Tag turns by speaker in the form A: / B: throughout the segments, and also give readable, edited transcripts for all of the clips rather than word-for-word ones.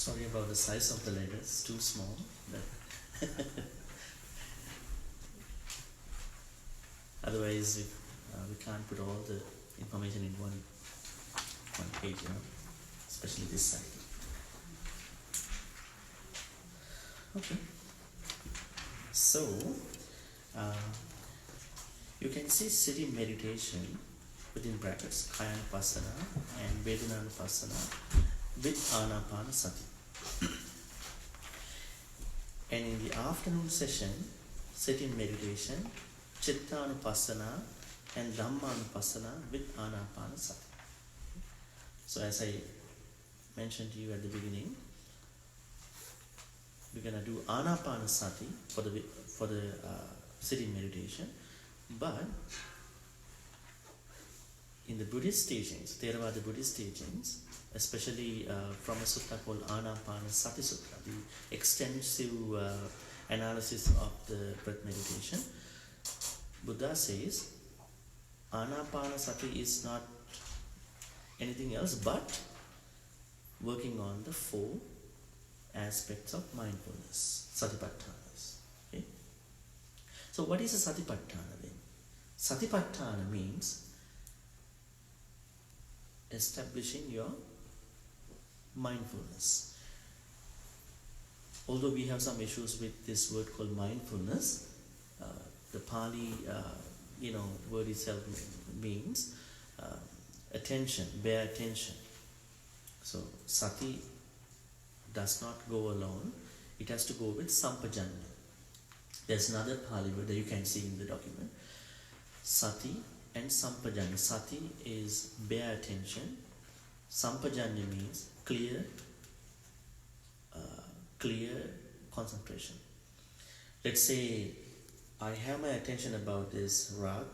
A: Sorry about the size of the letters, too small. But otherwise, we can't put all the information in one page, especially this side. Okay. So, you can see sitting meditation within brackets, Kayanupassana and Vedananupassana with Anapanasati. And in the afternoon session, sitting meditation, Chittanupassana and Dhammanupassana with Anapanasati. So as I mentioned to you at the beginning, we're going to do Anapanasati for the sitting meditation, but in the Buddhist teachings, Theravada Buddhist teachings, especially from a sutta called Anapanasati Sutta, the extensive analysis of the breath meditation, Buddha says Anapanasati is not anything else but working on the 4 aspects of mindfulness, Satipatthanas. Okay? So what is a Satipatthana then? Satipatthana means establishing your mindfulness. Although we have some issues with this word called mindfulness, the Pali word itself means attention, bare attention. So sati does not go alone, it has to go with sampajanya. There's another Pali word that you can see in the document, sati and sampajanya. Sati is bare attention, sampajanya means clear concentration. Let's say I have my attention about this rock.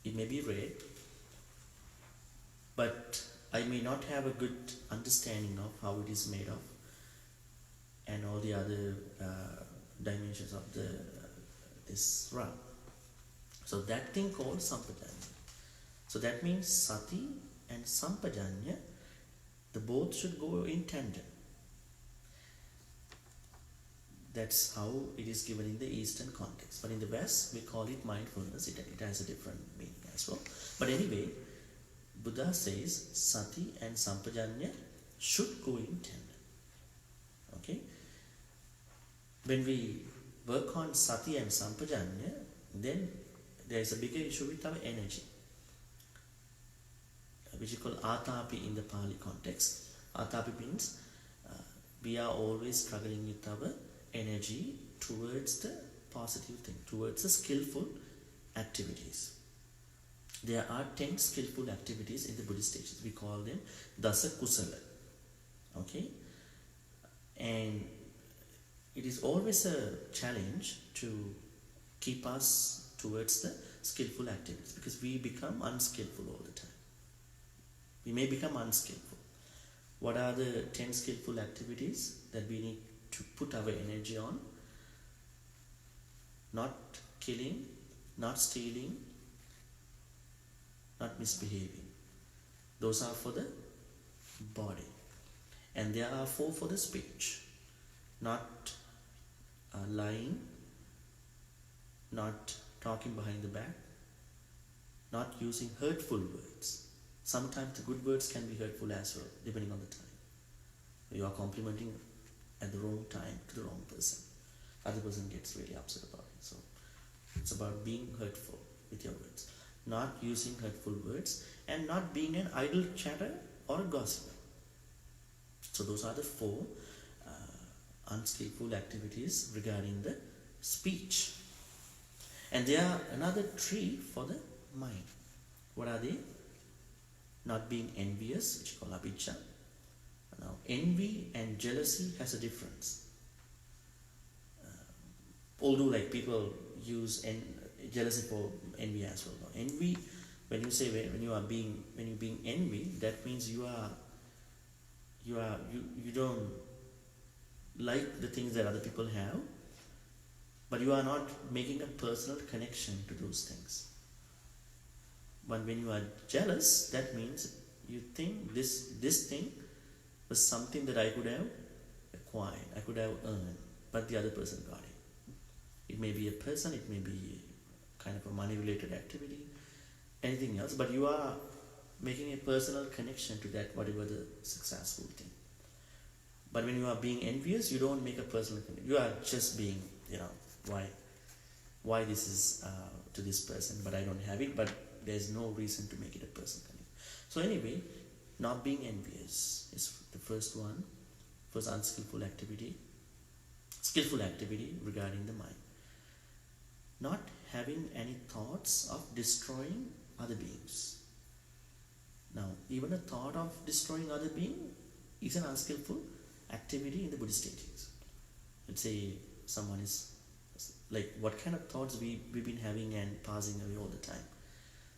A: It may be red, but I may not have a good understanding of how it is made of and all the other dimensions of this rock. So that thing called sampajanya. So that means sati and sampajanya, the both should go in tandem. That's how it is given in the Eastern context. But in the West, we call it mindfulness. It has a different meaning as well. But anyway, Buddha says sati and sampajanya should go in tandem. Okay? When we work on sati and sampajanya, then there is a bigger issue with our energy, which is called atapi in the Pali context. Atapi means we are always struggling with our energy towards the positive thing, towards the skillful activities. There are 10 skillful activities in the Buddhist teachings. We call them Dasa Kusala. Okay? And it is always a challenge to keep us towards the skillful activities, because we become unskillful all the time. We may become unskillful. What are the 10 skillful activities that we need to put our energy on? Not killing, not stealing, not misbehaving. Those are for the body. And there are 4 for the speech. Not lying, not talking behind the back, not using hurtful words. Sometimes the good words can be hurtful as well, depending on the time. You are complimenting at the wrong time to the wrong person. Other person gets really upset about it. So it's about being hurtful with your words. Not using hurtful words and not being an idle chatter or a gossiper. So those are the 4 unskillful activities regarding the speech. And there are another 3 for the mind. What are they? Not being envious, which is called abhijja. Now, envy and jealousy has a difference. Although like people use jealousy for envy as well. Now, envy, when you're being envy, that means you don't like the things that other people have, but you are not making a personal connection to those things. But when you are jealous, that means you think this thing was something that I could have acquired, I could have earned, but the other person got it. It may be a person, it may be kind of a money related activity, anything else, but you are making a personal connection to that, whatever the successful thing. But when you are being envious, you don't make a personal connection. You are just being, why this is to this person, but I don't have it, but there's no reason to make it a personal connection. So anyway, not being envious is the first one, first unskillful activity, skillful activity regarding the mind. Not having any thoughts of destroying other beings. Now, even a thought of destroying other being is an unskillful activity in the Buddhist teachings. Let's say someone is like, what kind of thoughts we've been having and passing away all the time.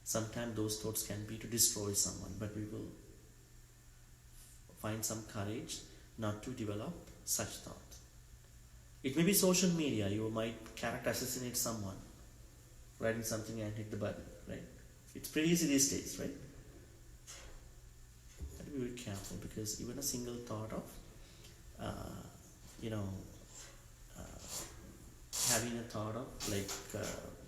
A: Sometimes those thoughts can be to destroy someone, but we will find some courage not to develop such thought. It may be social media. You might character assassinate someone, writing something and hit the button, right? It's pretty easy these days, right? Have to be very careful, because even a single thought of, having a thought of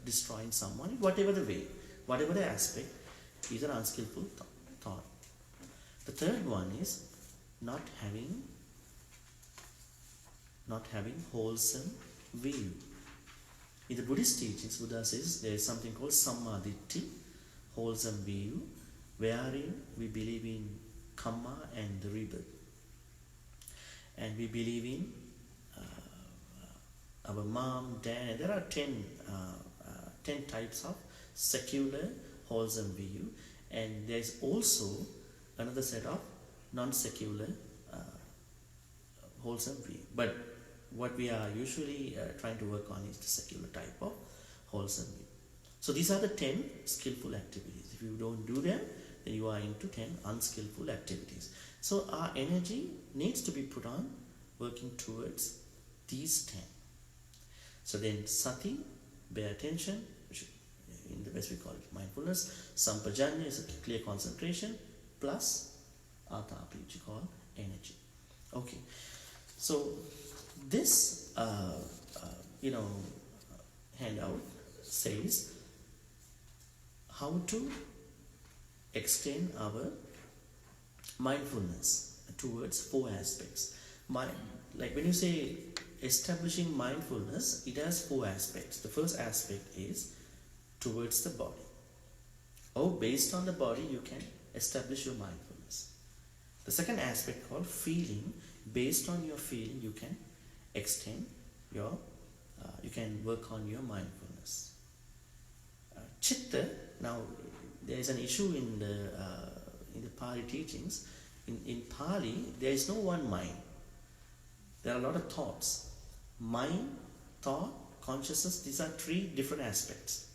A: destroying someone, whatever the way, whatever the aspect, is an unskillful thought. The third one is not having wholesome view. In the Buddhist teachings, Buddha says there is something called sammaditthi, wholesome view, wherein we believe in karma and the rebirth. And we believe in our mom, dad. There are 10 types of secular wholesome view, and there is also another set of non-secular wholesome view. But what we are usually trying to work on is the secular type of wholesome view. So these are the 10 skillful activities. If you don't do them, then you are into 10 unskillful activities. So our energy needs to be put on working towards these 10. So then sati, bear attention, which in the West we call it mindfulness. Sampajanya is a clear concentration, plus atapi, which you call energy. Okay, so this handout says how to extend our mindfulness towards 4 aspects. Like when you say establishing mindfulness, it has 4 aspects. The first aspect is towards the body. Based on the body, you can establish your mindfulness. The second aspect called feeling. Based on your feeling, you can extend your, you can work on your mindfulness. Chitta. Now, there is an issue in the Pali teachings. In Pali, there is no one mind. There are a lot of thoughts. Mind, thought, consciousness, these are 3 different aspects.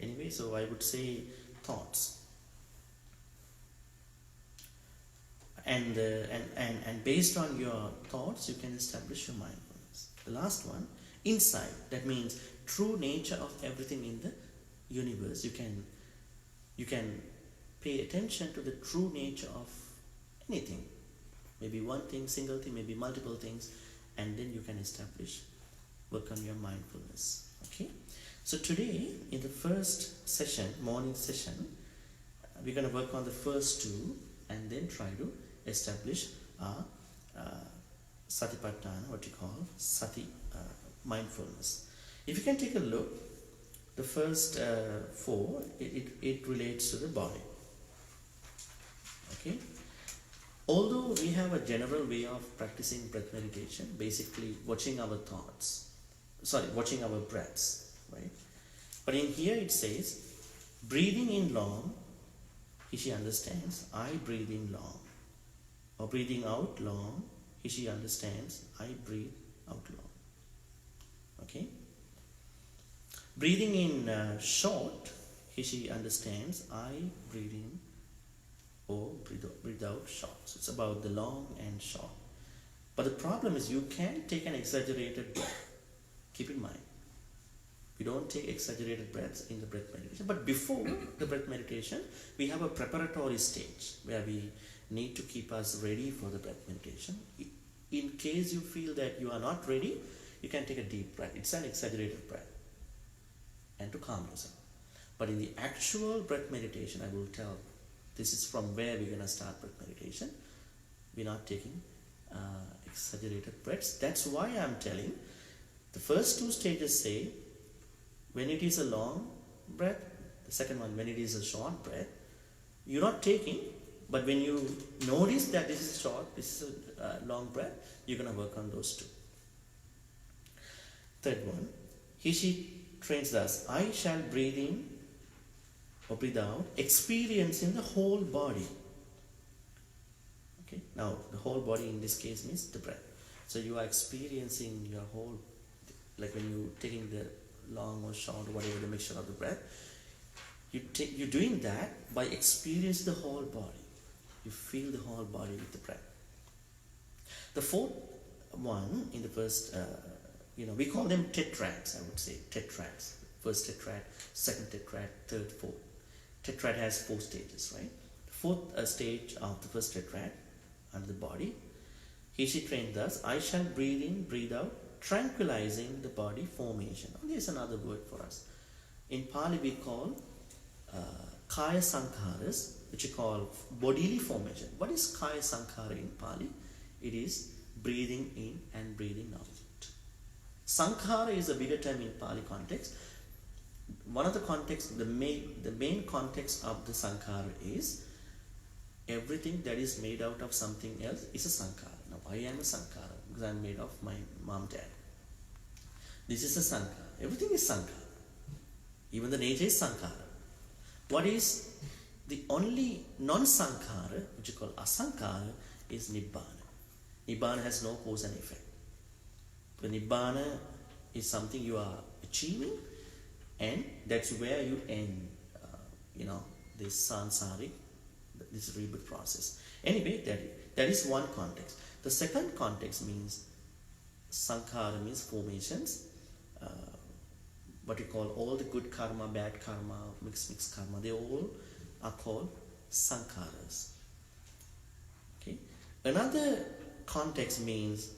A: Anyway, so I would say thoughts. And based on your thoughts, you can establish your mindfulness. The last one, insight. That means true nature of everything in the universe. You can pay attention to the true nature of anything. Maybe one thing, single thing, maybe multiple things, and then you can work on your mindfulness. Okay? So today, in the first session, morning session, we're going to work on the first 2 and then try to establish our satipatthana, what you call sati, mindfulness. If you can take a look, the first 4, it relates to the body. Okay? Although we have a general way of practicing breath meditation, basically watching our breaths, right? But in here it says, breathing in long, she understands, I breathe in long. Or breathing out long, she understands, I breathe out long. Okay? Breathing in short, she understands, I breathe in or breathe out short. So it's about the long and short. But the problem is you can take an exaggerated breath. Keep in mind, we don't take exaggerated breaths in the breath meditation. But before the breath meditation, we have a preparatory stage where we need to keep us ready for the breath meditation. In case you feel that you are not ready, you can take a deep breath. It's an exaggerated breath, and to calm yourself. But in the actual breath meditation, I will tell, this is from where we're going to start breath meditation. We're not taking exaggerated breaths. That's why I'm telling, the first two stages say, when it is a long breath, the second one, when it is a short breath, you're not taking, but when you notice that this is short, this is a long breath, you're going to work on those two. Third one, she trains us, I shall breathe in or breathe out, experiencing the whole body. Okay, now the whole body in this case means the breath. So you are experiencing your whole, like when you're taking the long or short or whatever the mixture of the breath, you're doing that by experiencing the whole body. You feel the whole body with the breath. The fourth one in the first, we call them tetrads, I would say, tetrads. First tetrad, second tetrad, third, fourth. Tetrad has 4 stages, right? The fourth stage of the first tetrad, under the body, she trained thus, I shall breathe in, breathe out, tranquilizing the body formation. Now, there's another word for us. In Pali we call kaya sankharas, which we call bodily formation. What is kaya sankhara in Pali? It is breathing in and breathing out. Sankhara is a bigger term in Pali context. One of the contexts, the main context of the sankhara is everything that is made out of something else is a sankhara. Now I am a sankhara because I am made of my mom, dad. This is a sankhara. Everything is sankhara. Even the nature is sankhara. What is the only non-sankhara, which you call asankhara, is nibbana. Nibbana has no cause and effect. The nibbana is something you are achieving, and that's where you end, this sansaric, this rebirth process. Anyway, that is one context. The second context means sankhara means formations. What we call all the good karma, bad karma, mixed karma, they all are called sankharas. Okay. Another context means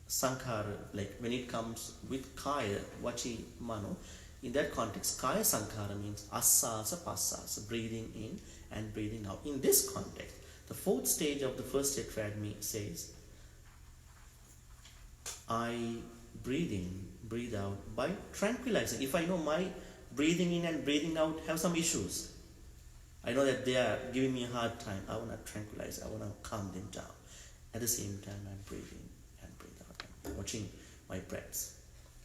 A: sankhara, like when it comes with kaya, vachi, mano. In that context, kaya sankhara means asasa, pasasa, breathing in and breathing out. In this context, the fourth stage of the first tetrad says, I breathe in, breathe out by tranquilizing. If I know my breathing in and breathing out have some issues, I know that they are giving me a hard time, I want to tranquilize, I want to calm them down. At the same time, I'm breathing and breathe out, I'm watching my breaths.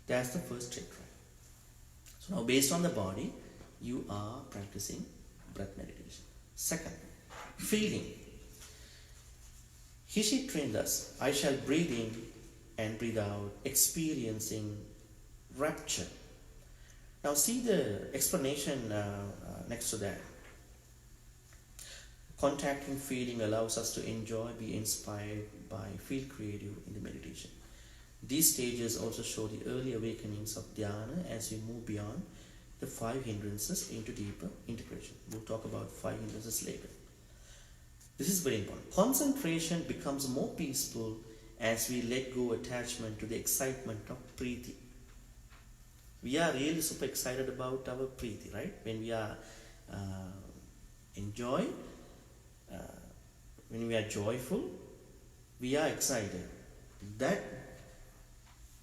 A: That's the first tetrad. So now based on the body, you are practicing breath meditation. Second, feeling. She trained us, I shall breathe in and breathe out, experiencing rapture. Now see the explanation next to that. Contacting feeling allows us to enjoy, be inspired by, feel creative in the meditation. These stages also show the early awakenings of dhyana as we move beyond the 5 hindrances into deeper integration. We'll talk about 5 hindrances later. This is very important. Concentration becomes more peaceful as we let go attachment to the excitement of preeti. We are really super excited about our preeti, right? When we are when we are joyful, we are excited. That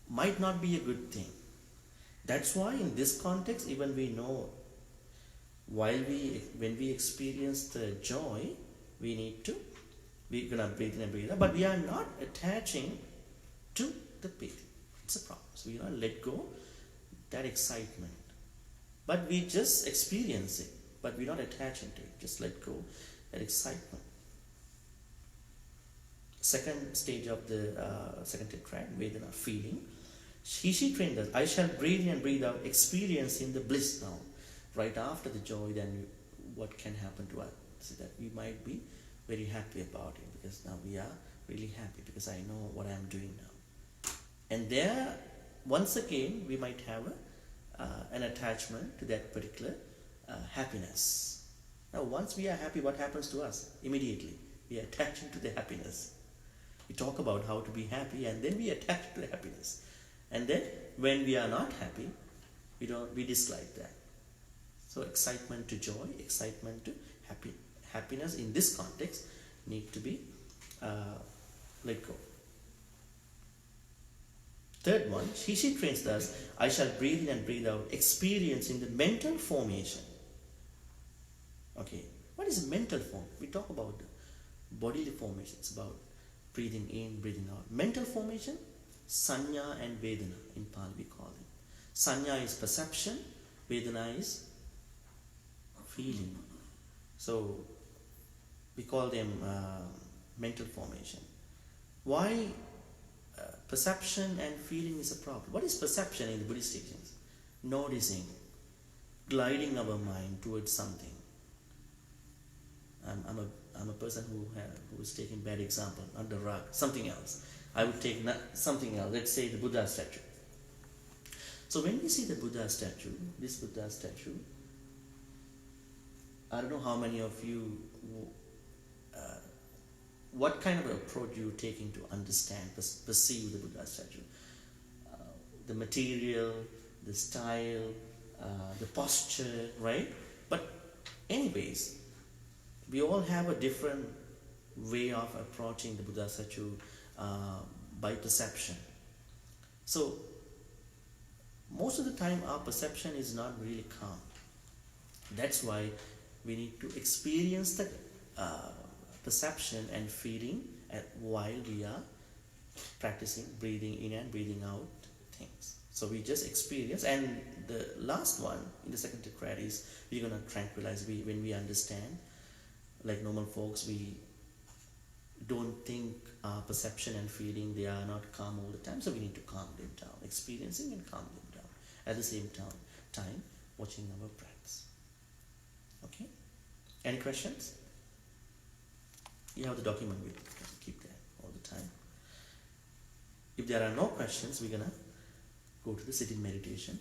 A: might not be a good thing. That's why in this context, even we know when we experience the joy, we're gonna breathe in and breathe out, but we are not attaching to the breathing. It's a problem. So we let go that excitement, but we just experience it, but we're not attaching to it. Just let go that excitement. Second stage of the second tetrad, Vedana, feeling. She trained us, I shall breathe in and breathe out, experiencing the bliss now. Right after the joy, then what can happen to us? So that we might be very happy about it, because now we are really happy because I know what I am doing now. And there, once again, we might have an attachment to that particular happiness. Now, once we are happy, what happens to us? Immediately, We are attaching to the happiness. We talk about how to be happy, and then we attach to the happiness. And then when we are not happy, we dislike that. So excitement to joy, excitement to happiness in this context need to be let go. Third one, she trains thus, I shall breathe in and breathe out, experiencing the mental formation. Okay, what is mental form? We talk about bodily formations, about breathing in, breathing out. Mental formation, sanya and vedana in Pali we call them. Sanya is perception, vedana is feeling. So we call them mental formation. Why perception and feeling is a problem? What is perception in the Buddhist teachings? Noticing, gliding our mind towards something. I'm a person who is taking bad example, under rug, something else. I would take something else, let's say the Buddha statue. So when we see the Buddha statue, this Buddha statue, I don't know how many of you, what kind of approach you're taking to understand, perceive the Buddha statue. The material, the style, the posture, right? But anyways, we all have a different way of approaching the Buddha statue by perception. So most of the time our perception is not really calm. That's why we need to experience the perception and feeling while we are practicing breathing in and breathing out things. So we just experience, and the last one in the second triad is we're going to tranquilize. When we understand, like normal folks, we don't think our perception and feeling, they are not calm all the time, so we need to calm them down, experiencing and calm them down at the same time watching our breaths. Okay, any questions? You have the document with you, keep that all the time. If there are no questions, we're gonna go to the sitting meditation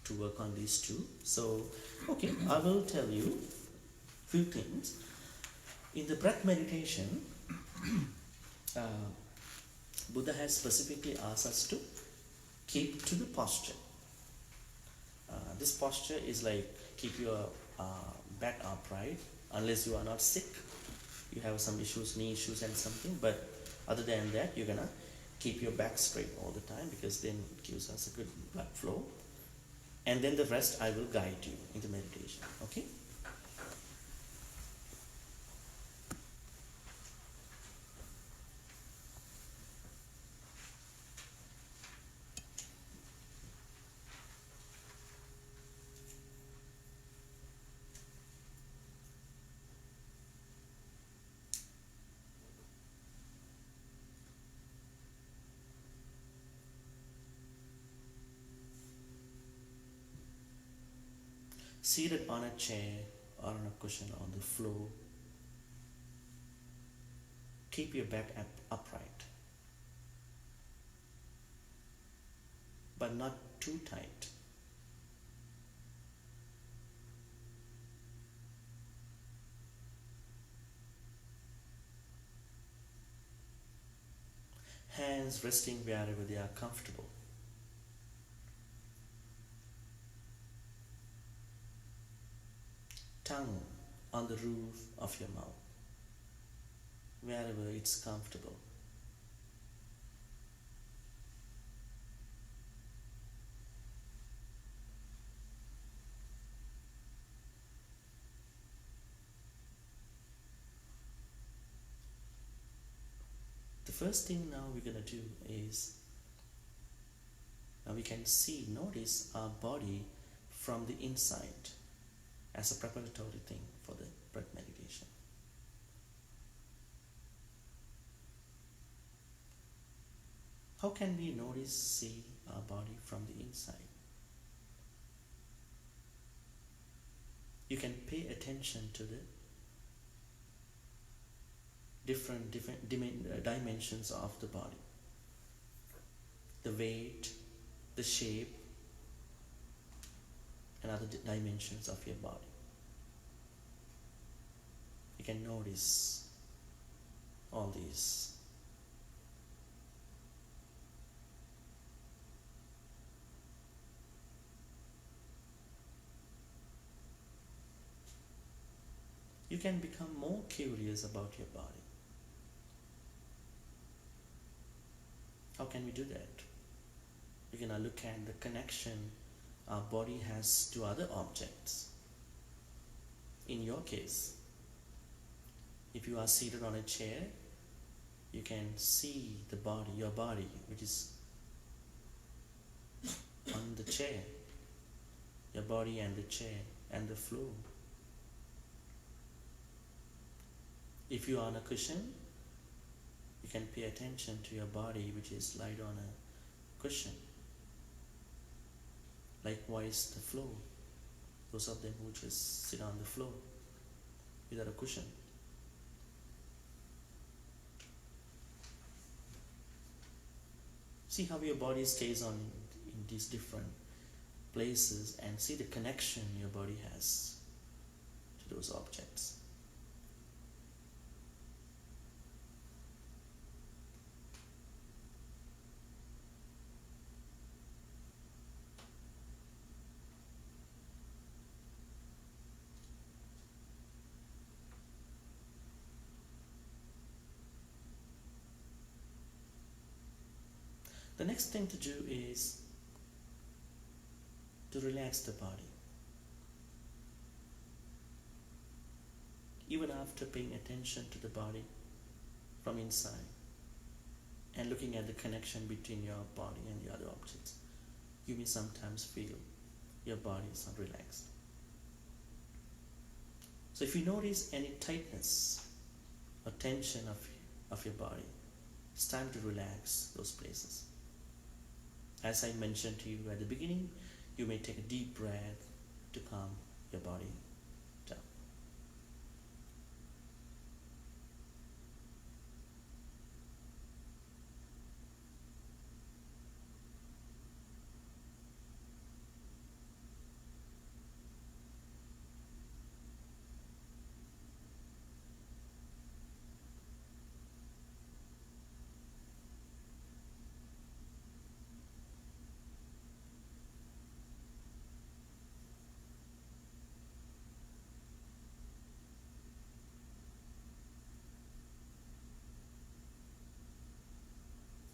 A: to work on these two. So okay, I will tell you few things. In the breath meditation, Buddha has specifically asked us to keep to the posture. This posture is like keep your back upright, unless you are not sick, you have some issues, knee issues and something, but other than that, you're gonna keep your back straight all the time, because then it gives us a good blood flow. And then the rest I will guide you in the meditation. Okay? Seated on a chair or on a cushion on the floor, keep your back upright, but not too tight. Hands resting wherever they are comfortable. Tongue on the roof of your mouth, wherever it's comfortable. The first thing now we're going to do is, now we can notice our body from the inside, as a preparatory thing for the breath meditation. How can we see our body from the inside? You can pay attention to the different dimensions of the body. The weight, the shape, and other dimensions of your body. You can notice all these. You can become more curious about your body. How can we do that? We can look at the connection our body has to other objects. In your case, if you are seated on a chair, you can see the body, your body, which is on the chair, your body and the chair and the floor. If you are on a cushion, you can pay attention to your body, which is laid on a cushion. Likewise, the floor. Those of them who just sit on the floor without a cushion. See how your body stays on in these different places and see the connection your body has to those objects. The next thing to do is to relax the body. Even after paying attention to the body from inside and looking at the connection between your body and the other objects, you may sometimes feel your body is not relaxed. So if you notice any tightness or tension of your body, it's time to relax those places. As I mentioned to you at the beginning, you may take a deep breath to calm your body down.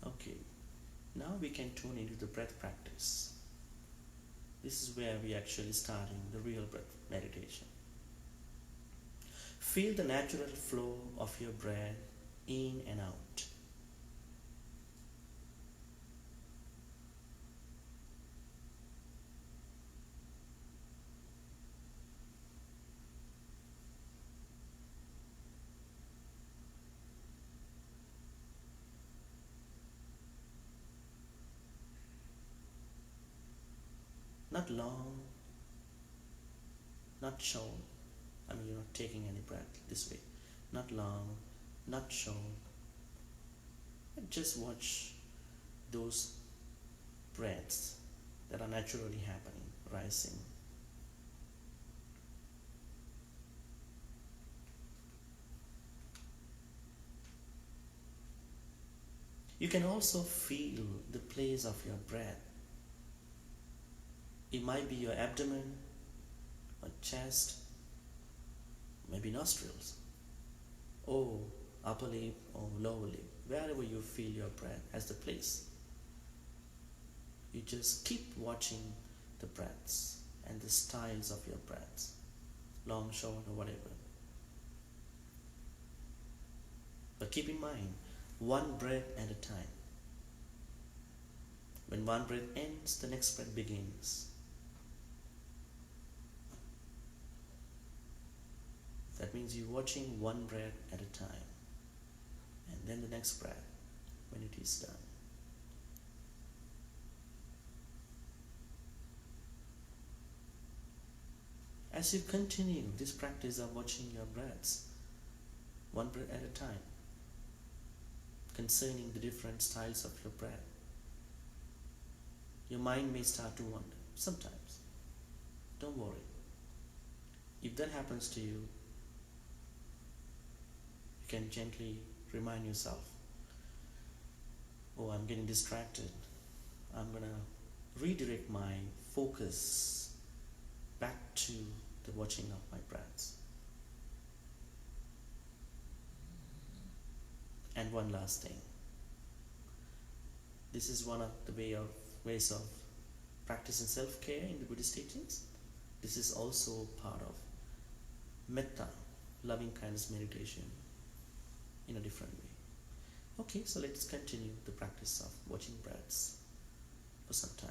A: Okay, now we can tune into the breath practice. This is where we actually starting the real breath meditation. Feel the natural flow of your breath in and out. Not long, not short. You're not taking any breath this way. Not long, not short. Just watch those breaths that are naturally happening, rising. You can also feel the place of your breath. It might be your abdomen, or chest, maybe nostrils, or upper lip or lower lip, wherever you feel your breath as the place. You just keep watching the breaths and the styles of your breaths, long, short, or whatever. But keep in mind, one breath at a time. When one breath ends, the next breath begins. That means you're watching one breath at a time, and then the next breath when it is done. As you continue this practice of watching your breaths, one breath at a time, concerning the different styles of your breath, your mind may start to wander sometimes. Don't worry. If that happens to you, you can gently remind yourself, oh, I'm getting distracted. I'm going to redirect my focus back to the watching of my breaths. And one last thing. This is one of the ways of practicing self-care in the Buddhist teachings. This is also part of metta, loving kindness meditation, in a different way. Okay, so let's continue the practice of watching breaths for some time.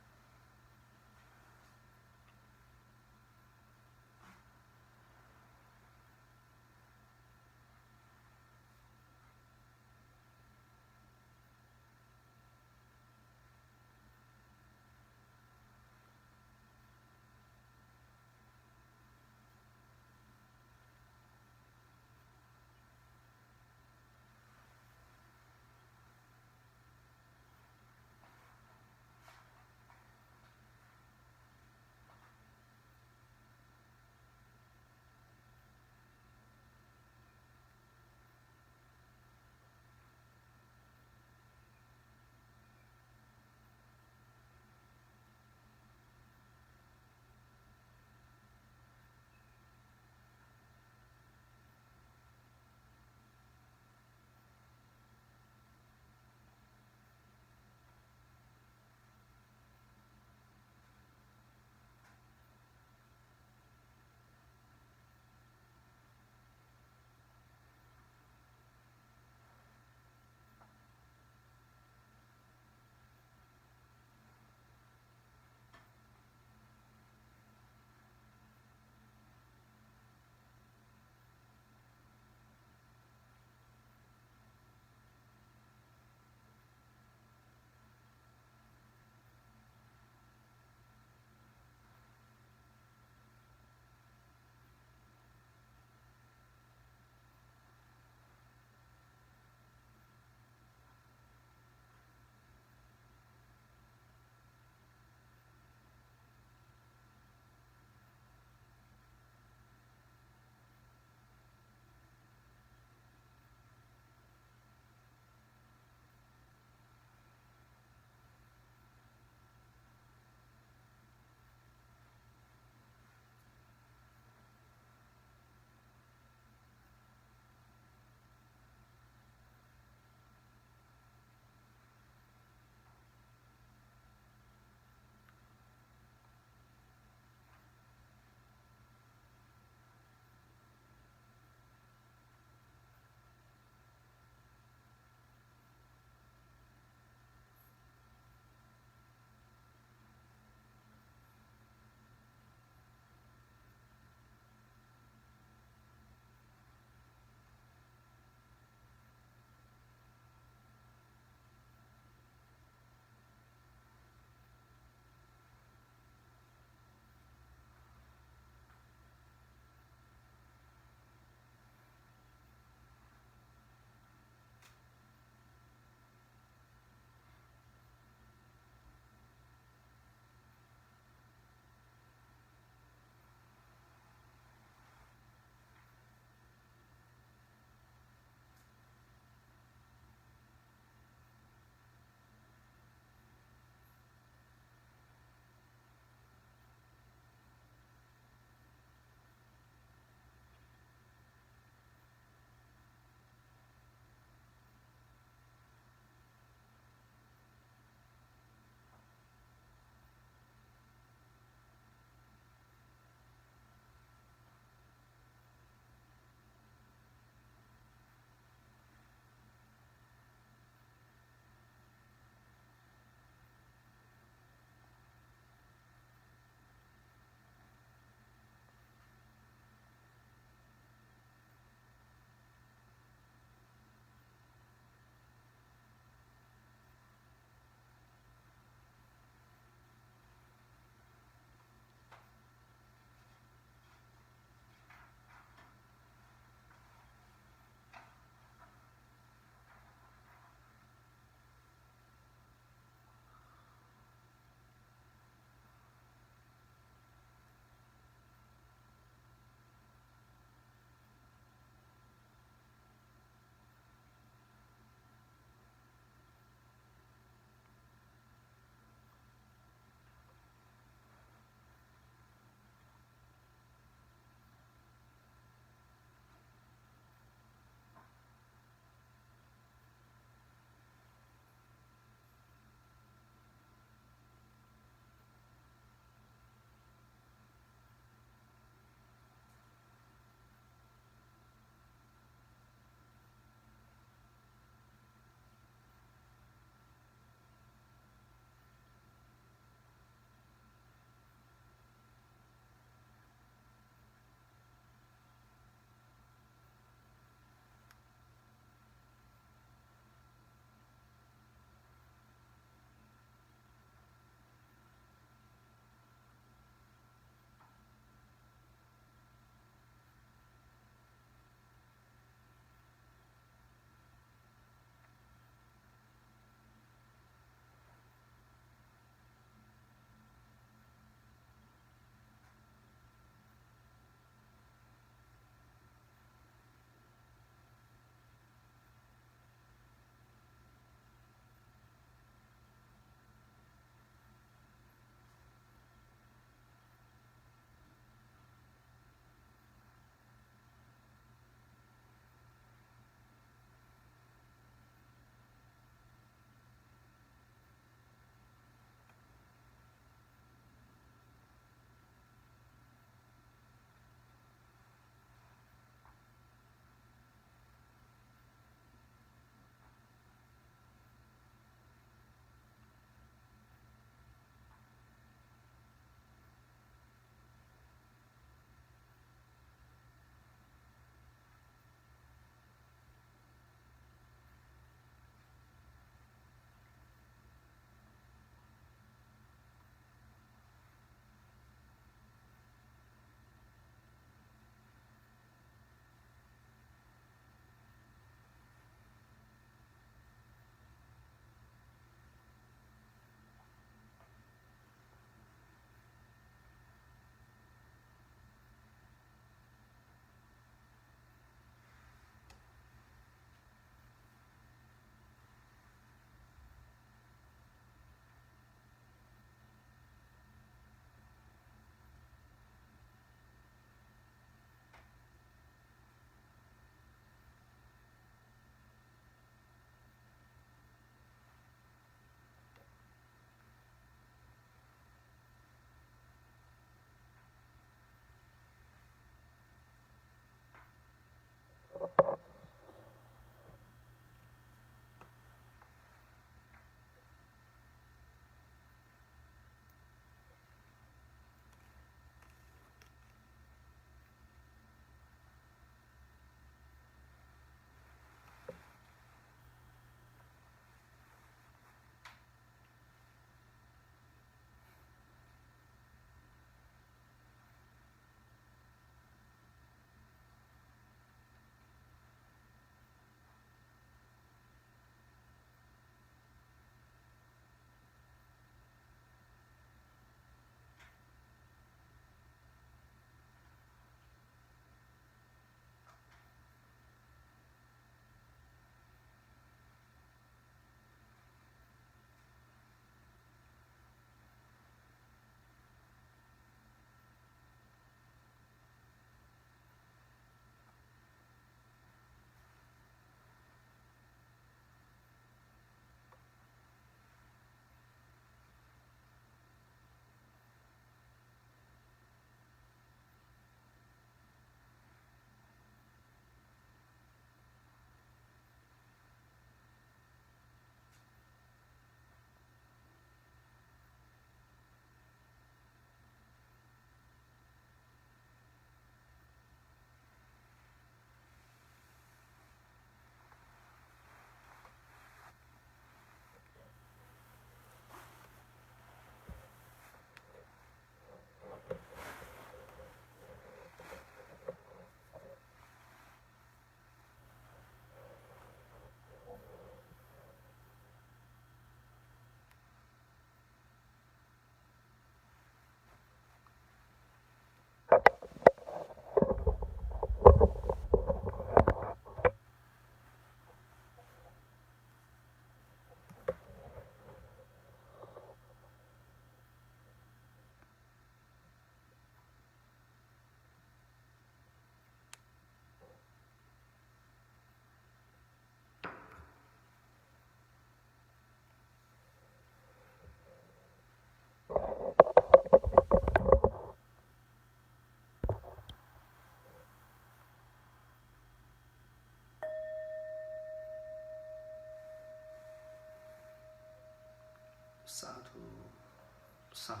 A: Sadhu,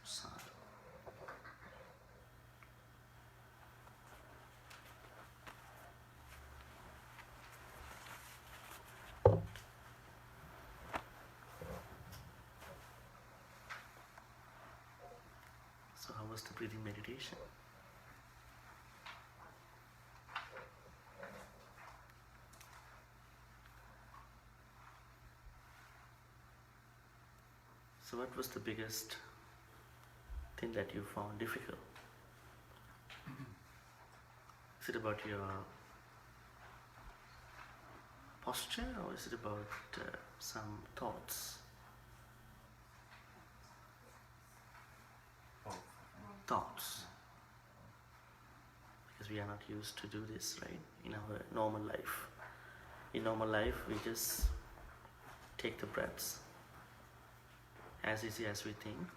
A: sadhu. So how was the breathing meditation? So what was the biggest thing that you found difficult? Is it about your posture, or is it about some thoughts? Thoughts. Because we are not used to do this, right? In our normal life. In normal life, we just take the breaths as easy as we think.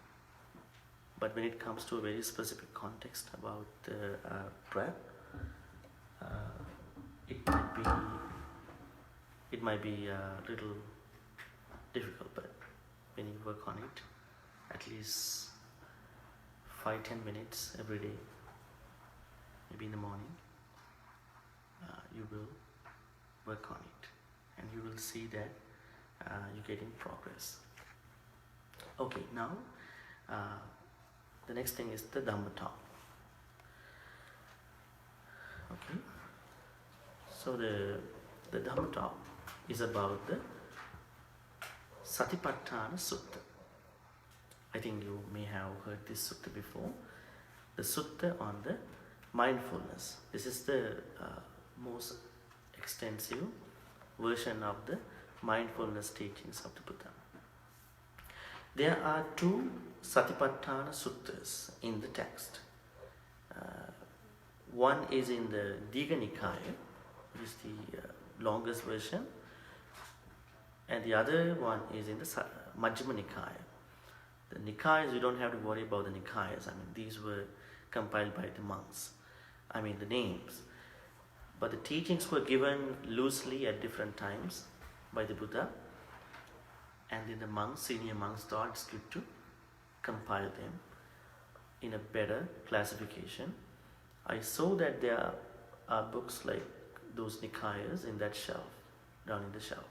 A: But when it comes to a very specific context about the breath, it might be a little difficult, but when you work on it, at least 5-10 minutes every day, maybe in the morning, you will work on it, and you will see that you're getting progress. Okay, now the next thing is the Dhamma talk. Okay, so the Dhamma talk is about the Satipatthana Sutta. I think you may have heard this sutta before. The sutta on the mindfulness. This is the most extensive version of the mindfulness teachings of the Buddha. There are 2 Satipatthana suttas in the text. One is in the Digha Nikaya, which is the longest version, and the other one is in the Majjhima Nikaya. The Nikayas, you don't have to worry about the Nikayas. I mean, these were compiled by the monks. I mean, the names. But the teachings were given loosely at different times by the Buddha. And then the monks, senior monks, thought it's good to compile them in a better classification. I saw that there are books like those Nikayas in that shelf, down in the shelf.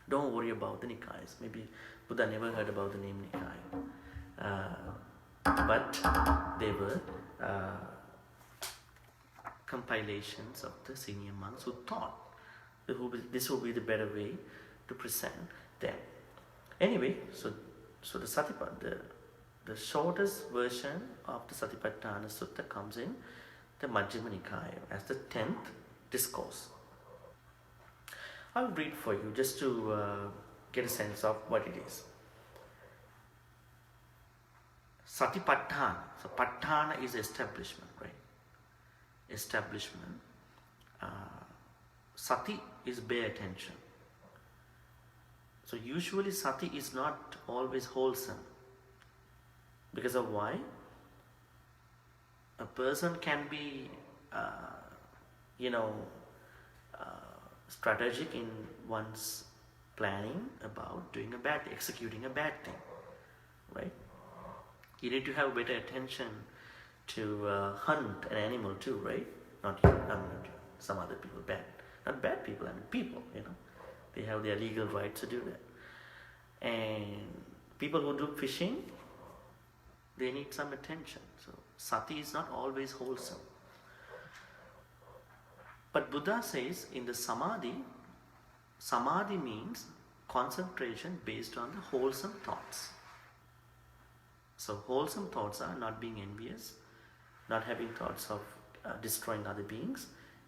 A: Don't worry about the Nikayas. Maybe Buddha never heard about the name Nikaya. But they were compilations of the senior monks who thought this would be the better way to present them. Anyway, so the Satipatthana, the shortest version of the Satipatthana Sutta comes in the Majjhima Nikaya as the 10th discourse. I'll read for you just to get a sense of what it is. Satipatthana. So Patthana is establishment, right? Establishment. Sati is pay attention. So usually sati is not always wholesome. Because of why? A person can be, strategic in one's planning about doing executing a bad thing, right? You need to have better attention to hunt an animal too, right? Not you, not some other people, not bad people, I mean people, they have their legal right to do that. And people who do fishing, they need some attention. So sati is not always wholesome. But Buddha says in the samadhi means concentration based on the wholesome thoughts. So wholesome thoughts are not being envious, not having thoughts of destroying other beings,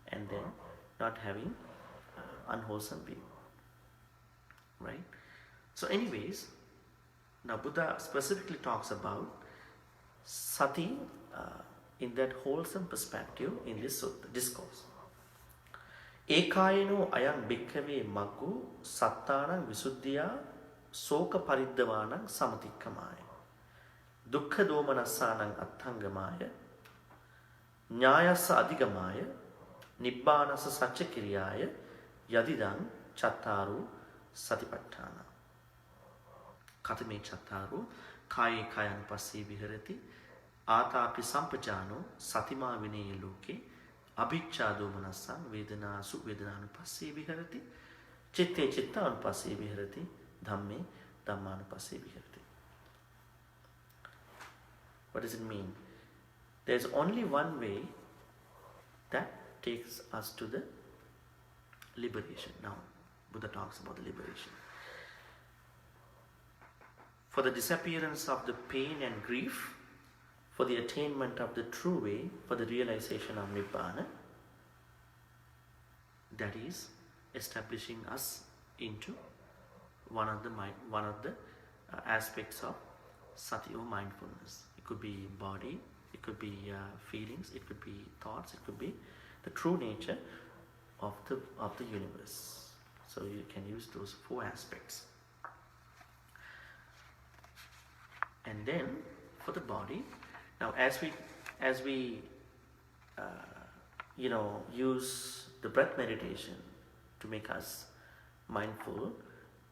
A: and then not having unwholesome being. Right? So anyways, now Buddha specifically talks about sati in that wholesome perspective in this discourse. Ekayano ayam bhikkhave maggu sattanam visuddhiya soka pariddhavanam samatikkamaya dukkha domanassanam atthangamaya nyayassa adhigamaya nibbanassa saccakiriyaya yadidam chattaru satipatthana katame chattaru Kaye kayanupassee viharati. Atapi sampajano satima vinaya loke. Abhiccha domanasang vedanasu vedananupassee viharati. Chitte chittanupassee viharati. Dhamme dhammanupassee viharati. What does it mean? There's only one way that takes us to the liberation. Now, Buddha talks about the liberation. For the disappearance of the pain and grief, for the attainment of the true way, for the realization of Nibbana, that is establishing us into one of the aspects of sati or mindfulness. It could be body, it could be feelings, it could be thoughts, it could be the true nature of the universe. So you can use those 4 aspects. And then for the body, now as we use the breath meditation to make us mindful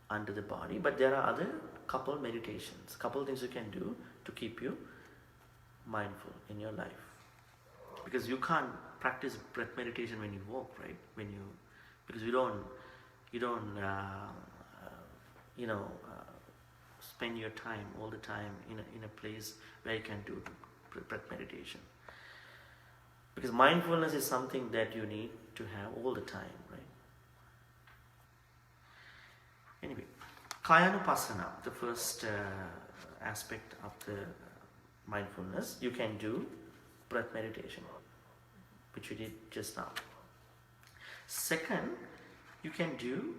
A: under the body, but there are other couple meditations, couple things you can do to keep you mindful in your life. Because you can't practice breath meditation when you walk, right? Because you don't spend your time all the time in a place where you can do breath meditation. Because mindfulness is something that you need to have all the time, right? Anyway, Kayanupassana, the first aspect of the mindfulness, you can do breath meditation, which we did just now. Second, you can use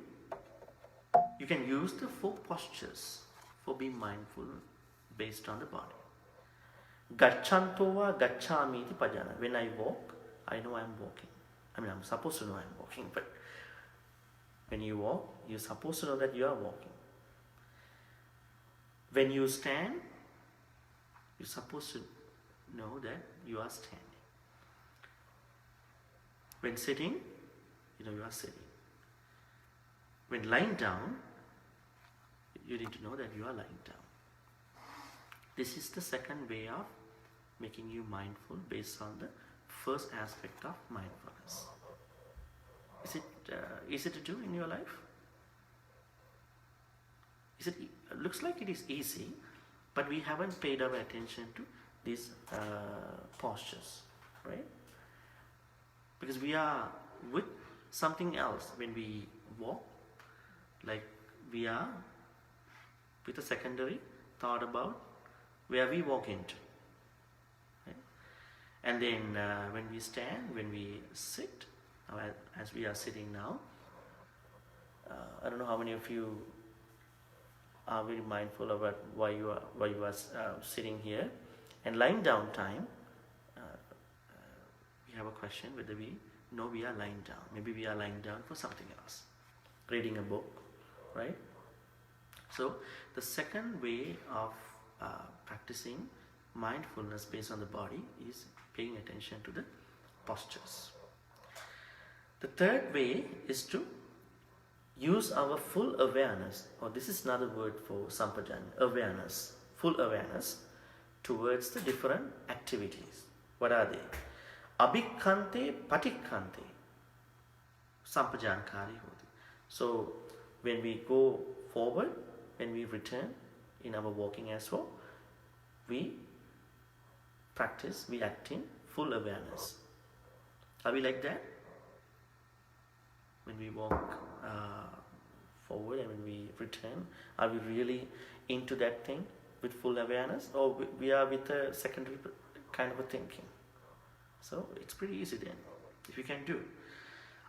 A: the 4 postures for being mindful based on the body. Gacchanto va gacchami iti pajana. When I walk, I know I'm walking. I mean, I'm supposed to know I'm walking, but when you walk, you're supposed to know that you are walking. When you stand, you're supposed to know that you are standing. When sitting, you know you are sitting. When lying down, you need to know that you are lying down. This is the second way of making you mindful based on the first aspect of mindfulness. Is it easy to do in your life? Looks like it is easy, but we haven't paid our attention to these postures, right? Because we are with something else when we walk, like we are with a secondary thought about where we walk into. Right? And then when we stand, when we sit, as we are sitting now, I don't know how many of you are very mindful about why you are sitting here. And lying down time, we have a question whether we know we are lying down. Maybe we are lying down for something else, reading a book, right? So the second way of practicing mindfulness based on the body is paying attention to the postures. The third way is to use our full awareness, or this is another word for sampajanya, awareness, full awareness towards the different activities. What are they? Abhikkante, patikkante, sampajankari hoti. So when we go forward, when we return in our walking as well, we practice, we act in full awareness. Are we like that? When we walk forward and when we return, are we really into that thing with full awareness, or we are with a secondary kind of a thinking? So it's pretty easy then, if you can do.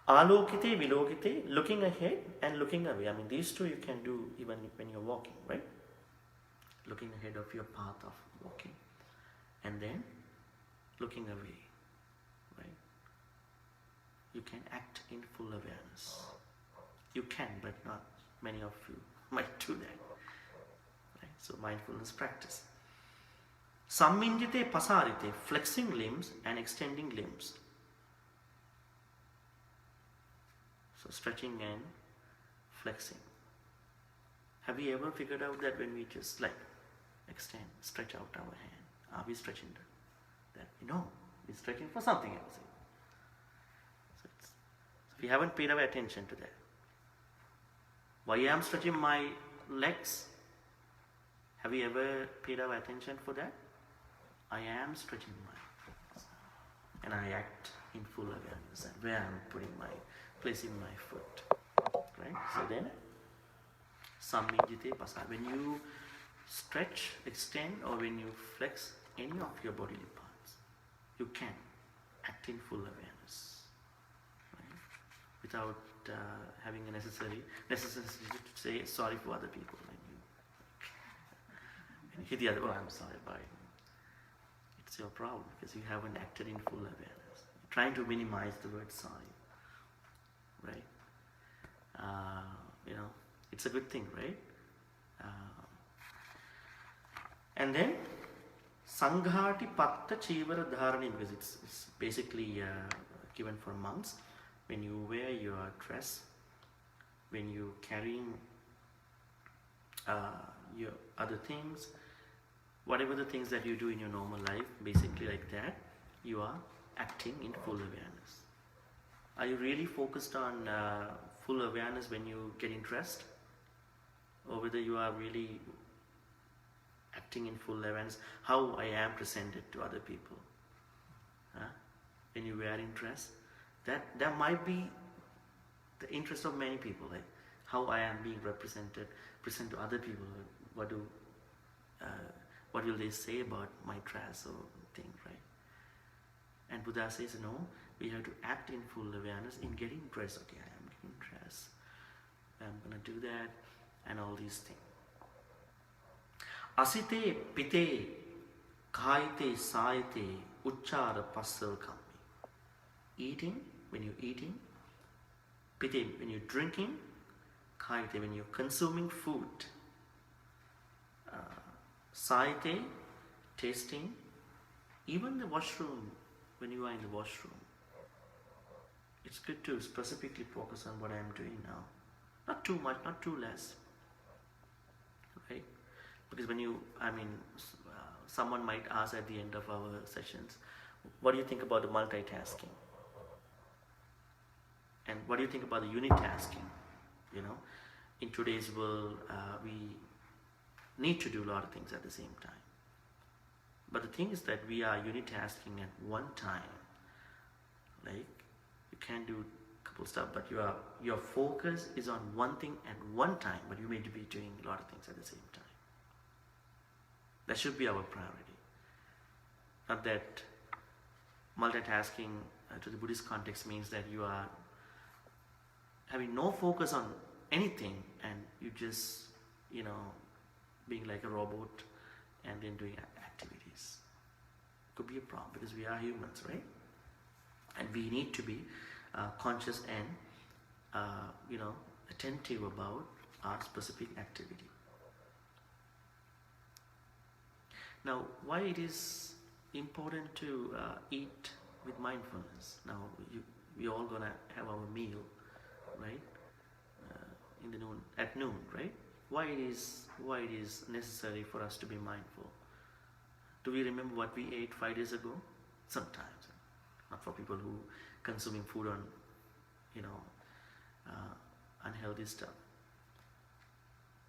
A: Alokite, vilokite, looking ahead and looking away. I mean, these two you can do even when you're walking, right? Looking ahead of your path of walking, and then looking away, right? You can act in full awareness. You can, but not many of you might do that. Right? So mindfulness practice. Sammindite pasarite, flexing limbs and extending limbs. So stretching and flexing. Have you ever figured out that when we just like extend, stretch out our hand. Are we stretching that? No, we're stretching for something else. So we haven't paid our attention to that. Why I am stretching my legs? Have you ever paid our attention for that? I am stretching my legs. And I act in full awareness and where I'm placing my foot. Right? So then, sammijjite pasad. When you stretch, extend, or when you flex any of your bodily parts, you can act in full awareness, right? Without having a necessity to say sorry for other people. When you hit the other, I'm sorry, bye. It's your problem because you haven't acted in full awareness. You're trying to minimize the word sorry, right? It's a good thing, right? And then Sanghati Patta Chivara Dharani, because it's basically given for monks. When you wear your dress, when you carrying your other things, whatever the things that you do in your normal life, basically like that, you are acting in full awareness. Are you really focused on full awareness when you getting dressed? Or whether you are really acting in full awareness, how I am presented to other people. When you're wearing dress, that might be the interest of many people, like how I am being present to other people. What will they say about my dress or thing, right? And Buddha says, no, we have to act in full awareness in getting dressed. Okay, I am getting dressed. I'm going to do that, and all these things. Asite, pite, kaite, saite, uchara, pasal kammi. Eating, when you're eating. Pite, when you're drinking. Kaite, when you're consuming food. Saite, tasting. Even the washroom, when you are in the washroom. It's good to specifically focus on what I am doing now. Not too much, not too less. Right? Because someone might ask at the end of our sessions, what do you think about the multitasking? And what do you think about the unitasking? In today's world, we need to do a lot of things at the same time. But the thing is that we are unitasking at one time. Like, you can do a couple stuff, but your focus is on one thing at one time, but you may be doing a lot of things at the same time. That should be our priority. Not that multitasking to the Buddhist context means that you are having no focus on anything and you just, being like a robot and then doing activities. Could be a problem because we are humans, right? And we need to be conscious and, attentive about our specific activity. Now, why it is important to eat with mindfulness? Now, we're all gonna have our meal, right? At noon, right? Why it is necessary for us to be mindful? Do we remember what we ate 5 days ago? Sometimes, not for people who consuming food on, unhealthy stuff.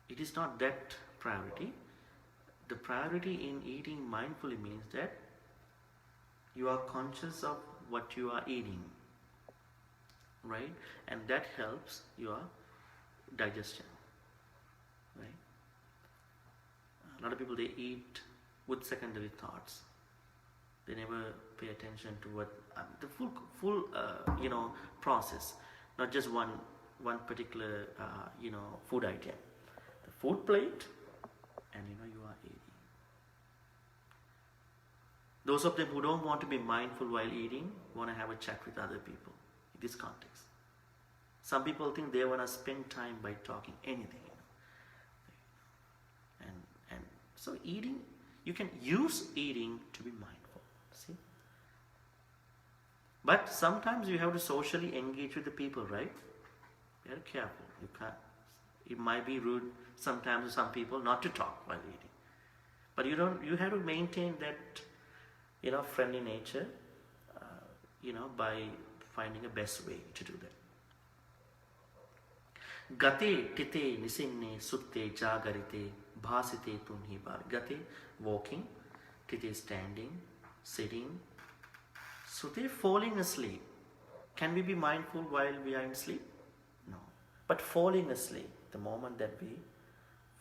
A: It is not that priority. The priority in eating mindfully means that you are conscious of what you are eating, right? And that helps your digestion, right? A lot of people, they eat with secondary thoughts. They never pay attention to what the full process, not just one particular food item. The food plate, and you are eating. Those of them who don't want to be mindful while eating want to have a chat with other people in this context. Some people think they want to spend time by talking anything. And so eating, you can use eating to be mindful. See? But sometimes you have to socially engage with the people, right? Very careful. You can't. It might be rude sometimes to some people not to talk while eating. But you have to maintain that, friendly nature, by finding a best way to do that. Gate tite nisinne sutte jagarite bhasite tunhi bar. Gate, walking, tite, standing, sitting, sutte, falling asleep. Can we be mindful while we are in sleep? No. But falling asleep, the moment that we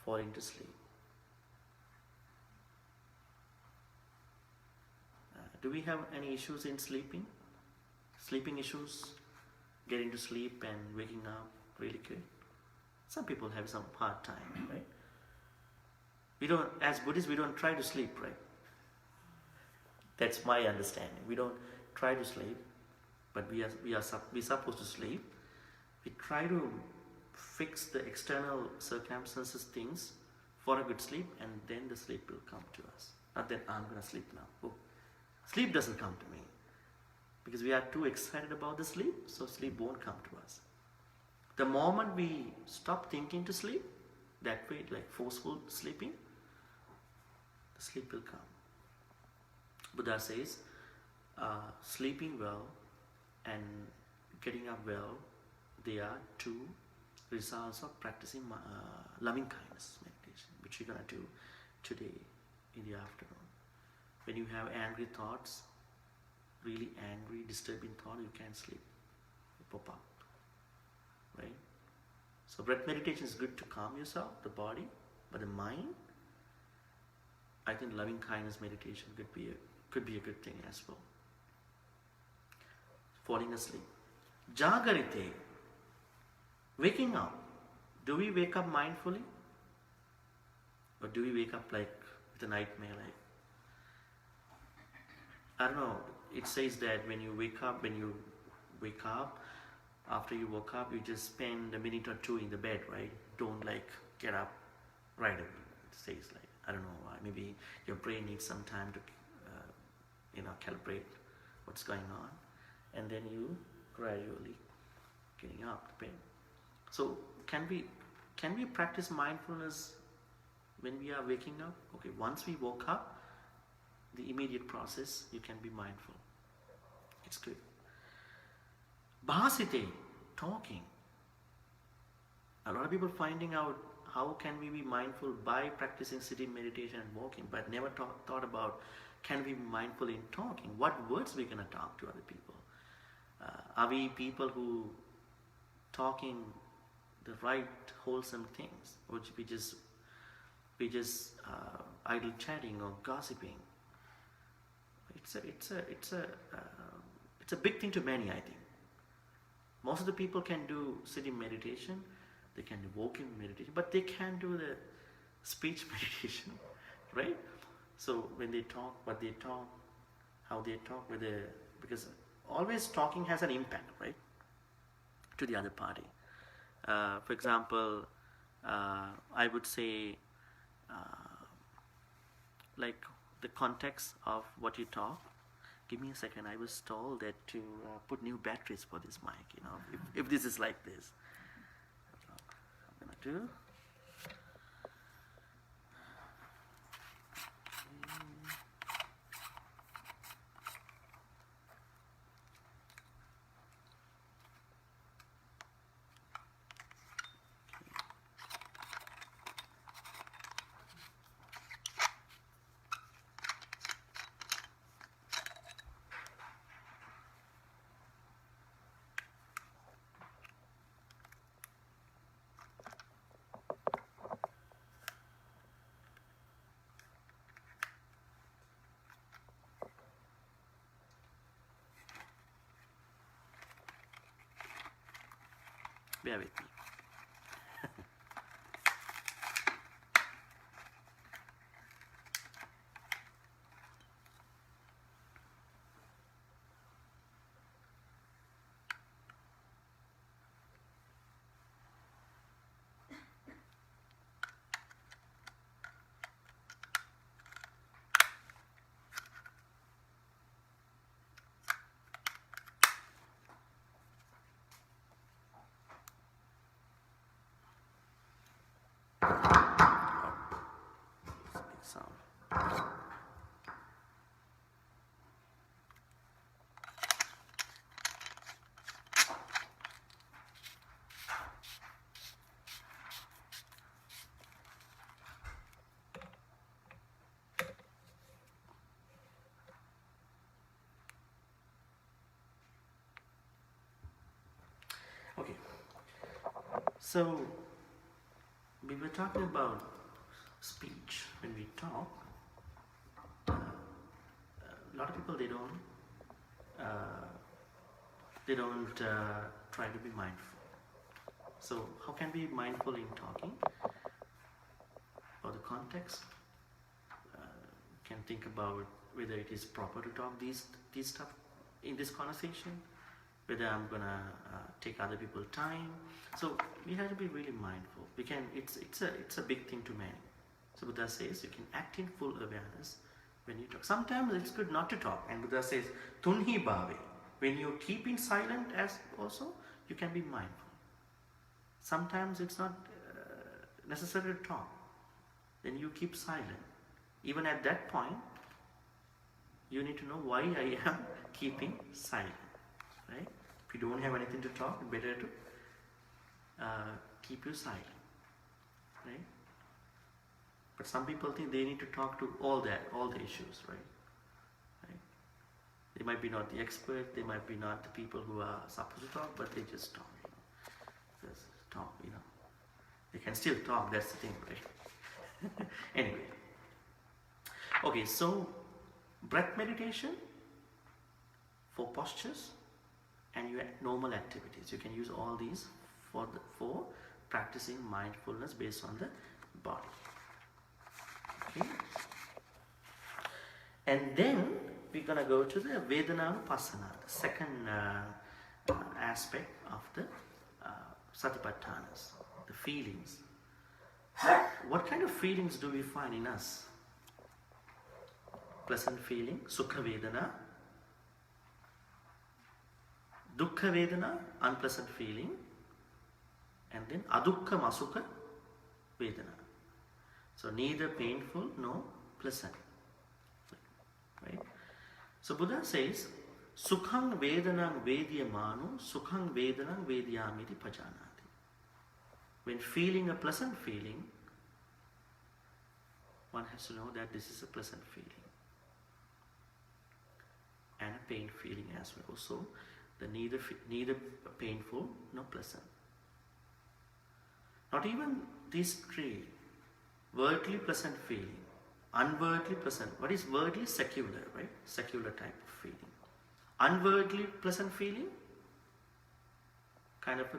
A: fall into sleep. Do we have any issues in sleeping? Sleeping issues? Getting to sleep and waking up really good? Some people have some hard time, right? As Buddhists, we don't try to sleep, right? That's my understanding. We don't try to sleep, but we're supposed to sleep. We try to fix the external circumstances, things, for a good sleep, and then the sleep will come to us. Not that I'm going to sleep now. Oh, sleep doesn't come to me. Because we are too excited about the sleep, so sleep won't come to us. The moment we stop thinking to sleep, that way, like forceful sleeping, the sleep will come. Buddha says, sleeping well and getting up well, they are two results of practicing loving kindness meditation, which we're going to do today in the afternoon. When you have angry thoughts, really angry, disturbing thought, you can't sleep. You pop up. Right? So breath meditation is good to calm yourself, the body, but the mind, I think loving kindness meditation could be a good thing as well. Falling asleep. Jagarite, waking up. Do we wake up mindfully? Or do we wake up like with a nightmare? I don't know. It says that when you wake up, after you woke up, you just spend a minute or two in the bed, right? Don't get up right away. It says I don't know why. Maybe your brain needs some time to, calibrate what's going on, and then you gradually getting up the bed. So can we practice mindfulness when we are waking up? Okay, once we woke up, the immediate process, you can be mindful. It's good. Bhasite, talking. A lot of people finding out how can we be mindful by practicing sitting meditation and walking, but never thought about can we be mindful in talking? What words we're going to talk to other people? Are we people who talking the right wholesome things, or we just idle chatting or gossiping? It's a big thing to many, I think. Most of the people can do sitting meditation, they can do walking meditation, but they can't do the speech meditation, right? So when they talk, what they talk, how they talk, because always talking has an impact, right, to the other party. For example, I would say, the context of what you talk. Give me a second. I was told that to put new batteries for this mic. If this is like this, I'm gonna do. Bear with me. Okay, so we were talking about speech. When we talk, a lot of people they don't try to be mindful. So how can we be mindful in talking? Or the context, can think about whether it is proper to talk these stuff in this conversation, whether I'm gonna take other people's time. So we have to be really mindful. We can. It's a big thing to manage. So Buddha says you can act in full awareness when you talk. Sometimes it's good not to talk, and Buddha says tunhi bhave. When you keep in silent, as also you can be mindful. Sometimes it's not necessary to talk. Then you keep silent. Even at that point, you need to know why I am keeping silent. Right? If you don't have anything to talk, it's better to keep you silent. Right? But some people think they need to talk to all the issues, right? Right? They might be not the expert, they might be not the people who are supposed to talk, but they just talk. Just talk. They can still talk. That's the thing, right? Anyway, okay, so breath meditation for postures and your normal activities. You can use all these for practicing mindfulness based on the body. Okay, and then we're gonna go to the Vedananupassana, the second aspect of the Satipatthanas, the feelings. What kind of feelings do we find in us? Pleasant feeling, Sukha Vedana. Dukkha Vedana, unpleasant feeling. And then Adukha Masukha Vedana. So neither painful nor pleasant. Right? So Buddha says, Sukhang Vedanang Vedyamanu, Sukhang Vedanang Vedyamiti Pajanati. When feeling a pleasant feeling, one has to know that this is a pleasant feeling and a pain feeling as well. So, neither painful nor pleasant. Not even these three, worldly pleasant feeling, unworldly pleasant. What is worldly? Secular, right? Secular type of feeling. Unworldly pleasant feeling,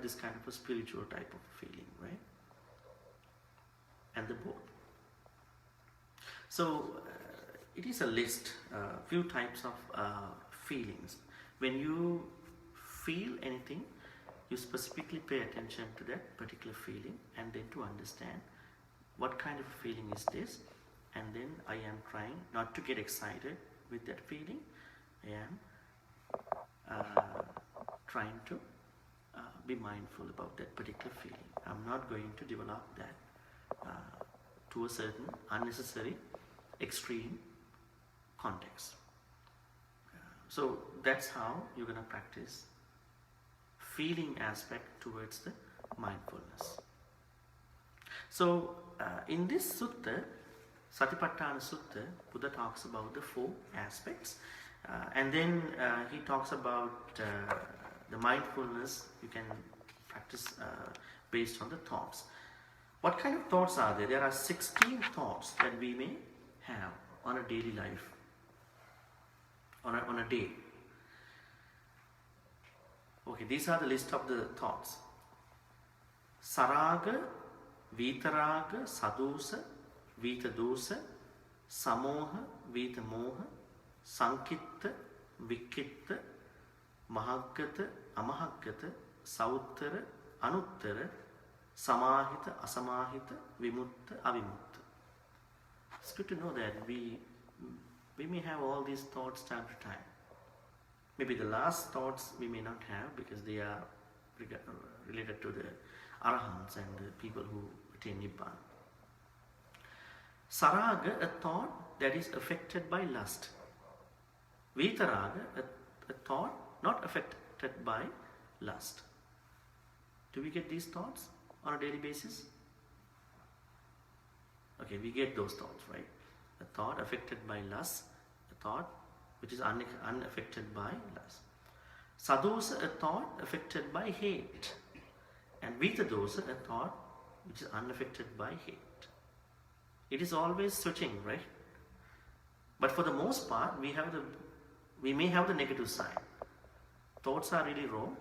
A: this kind of a spiritual type of feeling, right? And the both. So it is a list, few types of feelings. When you feel anything, you specifically pay attention to that particular feeling, and then to understand what kind of feeling is this, and then I am trying not to get excited with that feeling. I am trying to be mindful about that particular feeling. I'm not going to develop that to a certain unnecessary extreme context. So that's how you're going to practice feeling aspect towards the mindfulness. So in this sutta, Satipatthana Sutta, Buddha talks about the 4 aspects, and then he talks about the mindfulness you can practice based on the thoughts. What kind of thoughts are there? There are 16 thoughts that we may have on a daily life, on a day. Okay, these are the list of the thoughts. Saraga, Vitaraga, Sadosa, Vitadosa, Samoha, Vitamoha, Sankitta, Vikitta, Mahaggata, Amahaggata, Sauttara, Anuttara, Samahita, Asamahita, Vimutta, Avimutta. It's good to know that we may have all these thoughts time to time. Maybe the last thoughts we may not have because they are related to the Arahants and the people who attain Nibbana. Saraga, a thought that is affected by lust. Vitaraga, a thought not affected by lust. Do we get these thoughts on a daily basis? Okay, we get those thoughts, right? A thought affected by lust, a thought which is unaffected by lust. Sadosa, a thought affected by hate. and with the dosa, a thought which is unaffected by hate. It is always switching, right? But for the most part, we may have the negative side. Thoughts are really wrong,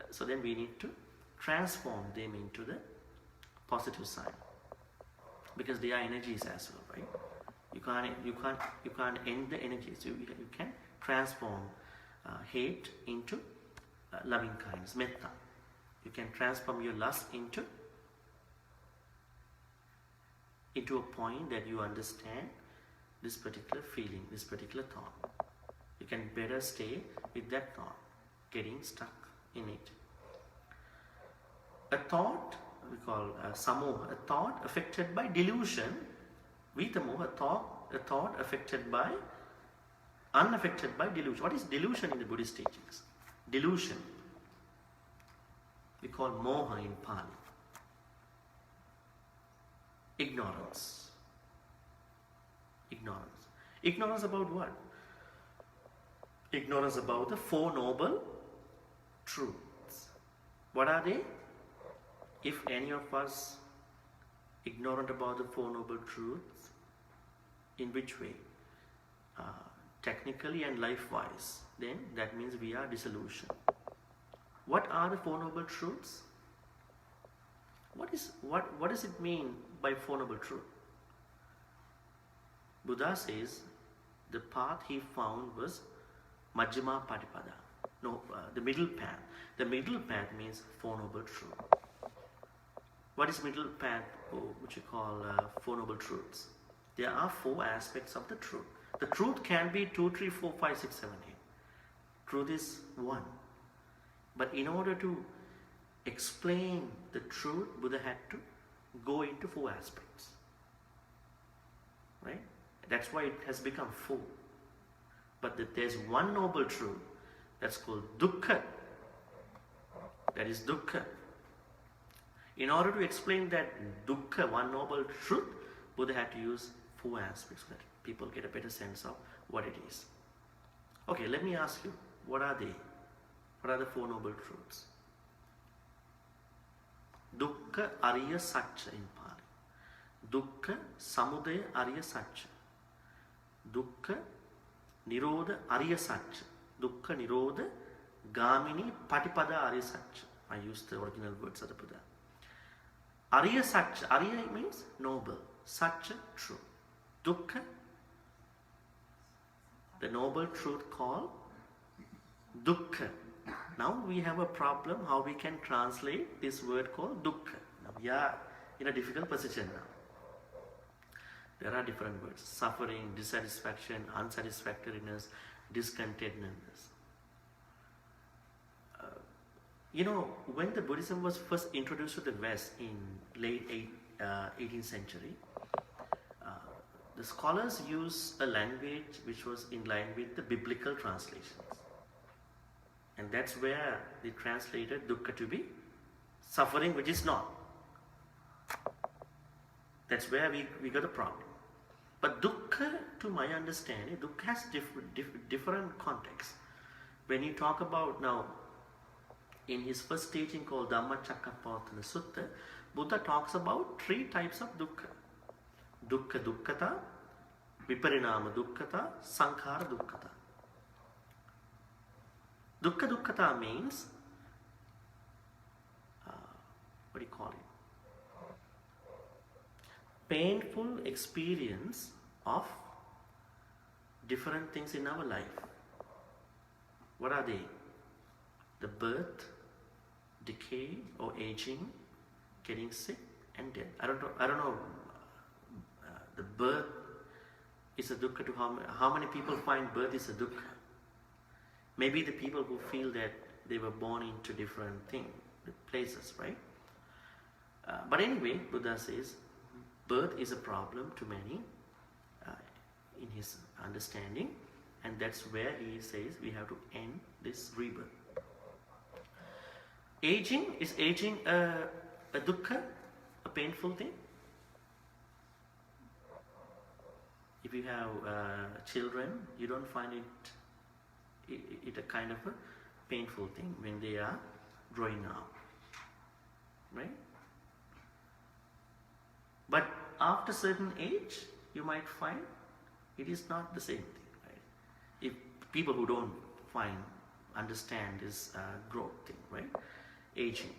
A: so then we need to transform them into the positive side, because they are energies as well, right? You can't end the energies. You can transform hate into loving kindness, metta. You can transform your lust into a point that you understand this particular feeling, this particular thought. You can better stay with that thought, getting stuck in it. A thought, we call samoha, a thought affected by delusion. Vitamoha, a thought unaffected by delusion. What is delusion in the Buddhist teachings? Delusion, we call moha in Pali. Ignorance. Ignorance about what? Ignorance about the Four Noble Truths. What are they? If any of us ignorant about the Four Noble Truths, in which way? Technically and life-wise, then that means we are disillusioned. What are the Four Noble Truths? What does it mean by Four Noble Truth? Buddha says the path he found was Majjhima Patipada. No, the middle path. The middle path means Four Noble Truth. What is middle path, which you call Four Noble Truths? There are four aspects of the truth. The truth can be 2, 3, 4, 5, 6, 7, 8. Truth is one. But in order to explain the truth, Buddha had to go into four aspects. Right? That's why it has become four. But there's one noble truth that's called dukkha. That is dukkha. In order to explain that dukkha, one noble truth, Buddha had to use four aspects so that people get a better sense of what it is. Okay, let me ask you, what are they? What are the Four Noble Truths? Dukkha Ariya Satcha in Pali. Dukkha Samudaya Ariya Satcha. Dukkha Nirodha Ariya Satcha. Dukkha Nirodha Gamini Patipada Ariya Satcha. I used the original words of the Buddha. Ariya Satcha. Ariya means noble. Satcha, true. Dukkha, the noble truth called dukkha. Now we have a problem how we can translate this word called dukkha. Now we are in a difficult position now. There are different words: suffering, dissatisfaction, unsatisfactoriness, discontentedness. When the Buddhism was first introduced to the West in late 18th century, the scholars used a language which was in line with the biblical translations. And that's where they translated dukkha to be suffering, which is not. That's where we got a problem. But dukkha, to my understanding, dukkha has different contexts. When you talk about now, in his first teaching called Dhamma Cakkappavattana Sutta, Buddha talks about 3 types of dukkha. Dukkha dukkata, viparinama dukkata, sankhara dukkata. Dukkha dukkata means, what do you call it? Painful experience of different things in our life. What are they? The birth, decay or aging, getting sick and death. I don't know. The birth is a dukkha to how many people find birth is a dukkha. Maybe the people who feel that they were born into different places, right? But anyway, Buddha says birth is a problem to many in his understanding, and that's where he says we have to end this rebirth. Aging, is aging a dukkha, a painful thing? If you have children, you don't find it a kind of a painful thing when they are growing up. right? But after certain age, you might find it is not the same thing, right? If people who don't understand this growth thing, right? Aging.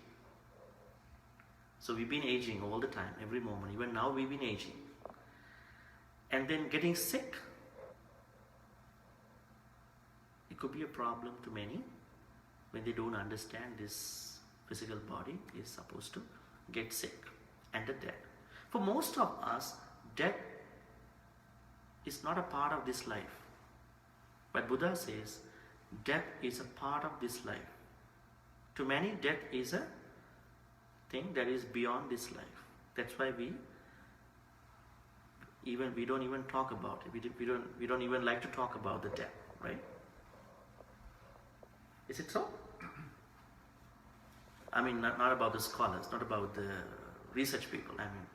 A: So we've been aging all the time, every moment. Even now we've been aging. And then getting sick, it could be a problem to many when they don't understand this physical body is supposed to get sick and the death. For most of us, death is not a part of this life. But Buddha says, death is a part of this life. To many, death is a thing that is beyond this life. That's why we don't even talk about it. We don't even like to talk about the death, right? Is it so? I mean, not about the scholars, not about the research people. I mean,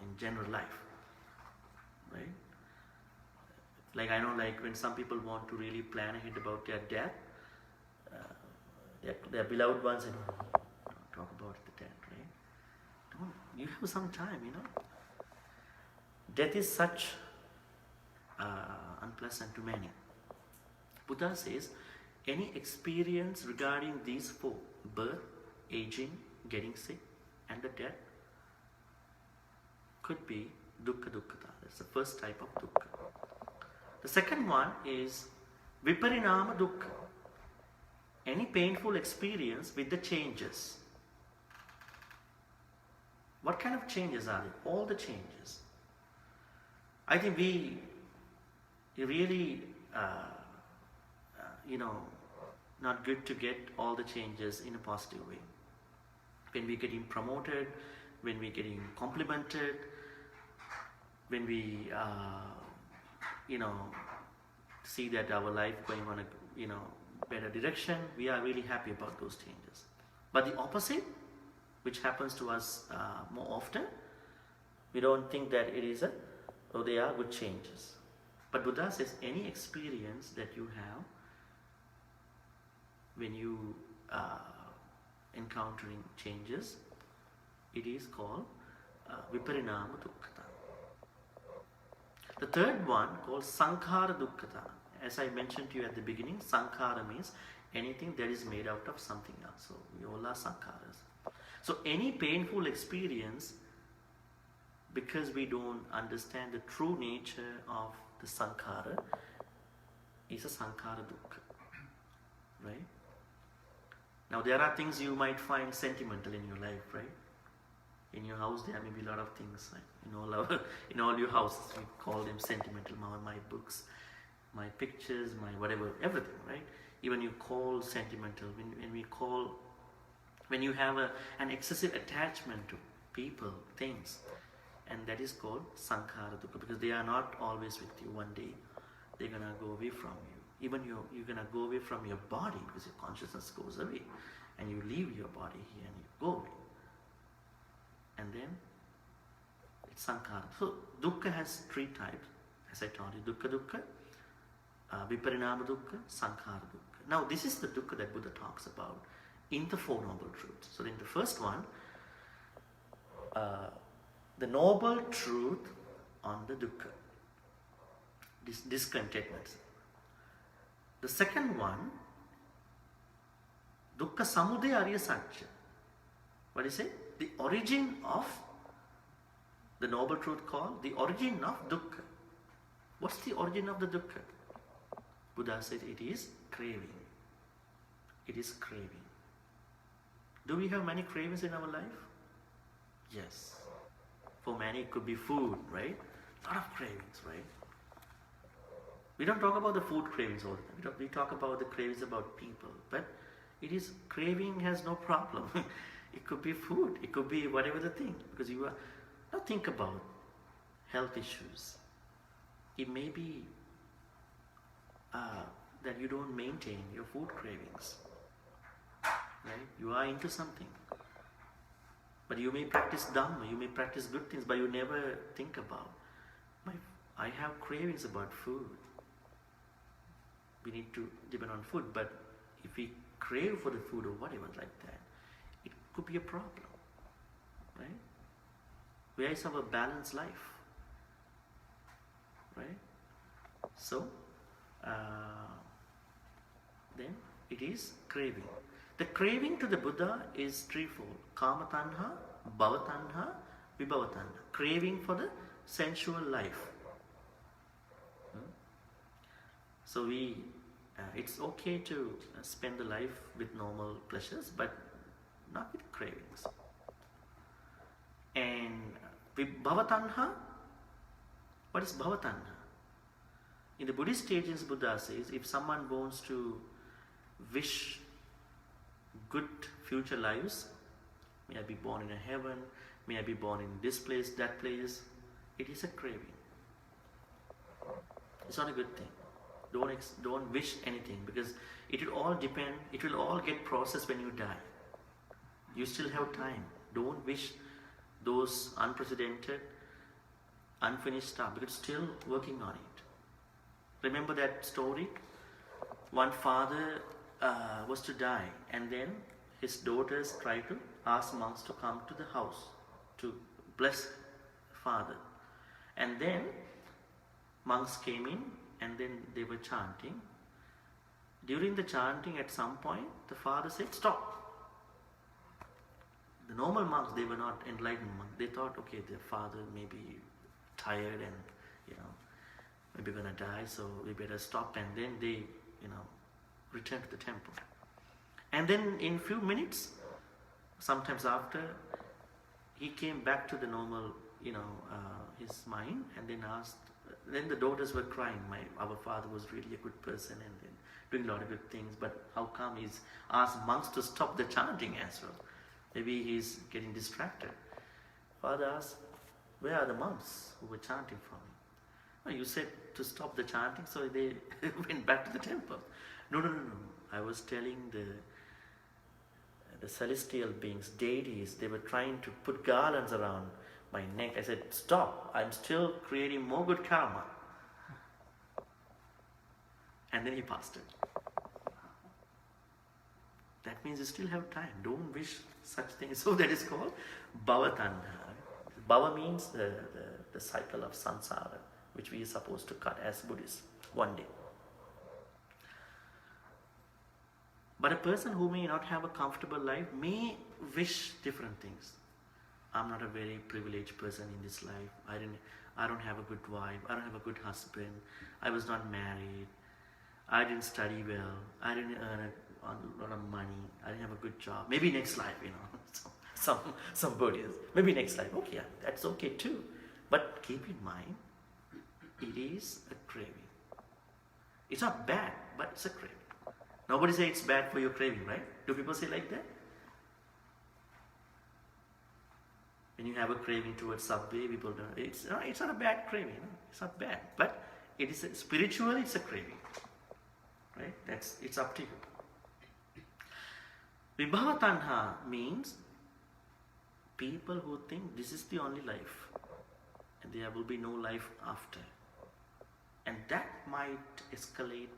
A: in general life, right? Like I know, like when some people want to really plan ahead about their death, their beloved ones, and don't talk about the death, right? You have some time, you know. Death is such unpleasant to many. Buddha says, any experience regarding these four, birth, aging, getting sick, and the death, could be dukkha dukkhata. That's the first type of dukkha. The second one is viparinama dukkha. Any painful experience with the changes. What kind of changes are they? All the changes. I think we really, not good to get all the changes in a positive way. When we're getting promoted, when we're getting complimented, when we, see that our life going on a, better direction, we are really happy about those changes. But the opposite, which happens to us more often, we don't think that it is they are good changes. But Buddha says any experience that you have when you encountering changes, it is called viparinama dukkhata. The third one called sankhara dukkhata. As I mentioned to you at the beginning, sankhara means anything that is made out of something else. So we all are sankharas. So any painful experience, because we don't understand the true nature of the sankhara, is a sankhara dukkha, right? Now there are things you might find sentimental in your life, right? In your house there may be a lot of things, like in all your houses we call them sentimental. My books, my pictures, my whatever, everything, right? Even you call sentimental when you have an excessive attachment to people, things, and that is called sankhara dukkha, because they are not always with you. One day they're gonna go away from you. Even you're gonna go away from your body, because your consciousness goes away and you leave your body here and you go away. And then it's sankhara. So dukkha has three types, as I told you: dukkha dukkha, viparinama dukkha, sankhara dukkha. Now this is the dukkha that Buddha talks about in the Four Noble Truths. So in the first one, the noble truth on the dukkha, discontentment. The second one, dukkha samudaya ariya satya. What is it? The origin of the noble truth called the origin of dukkha. What's the origin of the dukkha? Buddha said it is craving. It is craving. Do we have many cravings in our life? Yes. For many it could be food, right? A lot of cravings, right? We don't talk about the food cravings all the time. We talk about the cravings about people. But it is, craving has no problem. It could be food. It could be whatever the thing. Because you are not think about health issues. It may be that you don't maintain your food cravings. Right? You are into something. But you may practice Dhamma, you may practice good things, but you never think about, I have cravings about food. We need to depend on food, but if we crave for the food or whatever like that, it could be a problem. right? Where is our balanced life, right? So then it is craving. The craving to the Buddha is threefold: kama tanha, bhava tanha, vibhava tanha. Craving for the sensual life. So it's okay to spend the life with normal pleasures, but not with cravings. And with bhava tanha, what is bhava tanha? In the Buddhist teachings, Buddha says, if someone wants to wish good future lives, may I be born in a heaven, may I be born in this place, that place, it is a craving. It's not a good thing. Don't wish anything, because it will all depend, it will all get processed when you die. You still have time. Don't wish those unprecedented, unfinished stuff, because still working on it. Remember that story? One father was to die, and then his daughters tried to ask monks to come to the house to bless father. And then monks came in, and then they were chanting. During the chanting, at some point, the father said, "Stop." The normal monks, they were not enlightened monks. They thought, okay, the father may be tired and, maybe going to die, so we better stop. And then they, returned to the temple. And then in few minutes, sometimes after, he came back to the normal, his mind, and then asked. Then the daughters were crying. Our father was really a good person and then doing a lot of good things, but how come he's asked monks to stop the chanting as well? Maybe he's getting distracted. Father asked, where are the monks who were chanting for me? Oh, you said to stop the chanting, so they went back to the temple. No. I was telling the celestial beings, deities, they were trying to put garlands around my neck. I said, stop, I'm still creating more good karma. And then he passed it. That means you still have time. Don't wish such things. So that is called bhava tanha. Bhava means the cycle of samsara, which we are supposed to cut as Buddhists one day. But a person who may not have a comfortable life may wish different things. I'm not a very privileged person in this life. I don't have a good wife. I don't have a good husband. I was not married. I didn't study well. I didn't earn a lot of money. I didn't have a good job. Maybe next life, some Buddhists. Maybe next life. Okay, that's okay too. But keep in mind, it is a craving. It's not bad, but it's a craving. Nobody say it's bad for your craving, right? Do people say like that? When you have a craving towards subway, people don't. It's not a bad craving. It's not bad, but it is spiritually it's a craving, right? It's up to you. Vibhava tanha means people who think this is the only life, and there will be no life after, and that might escalate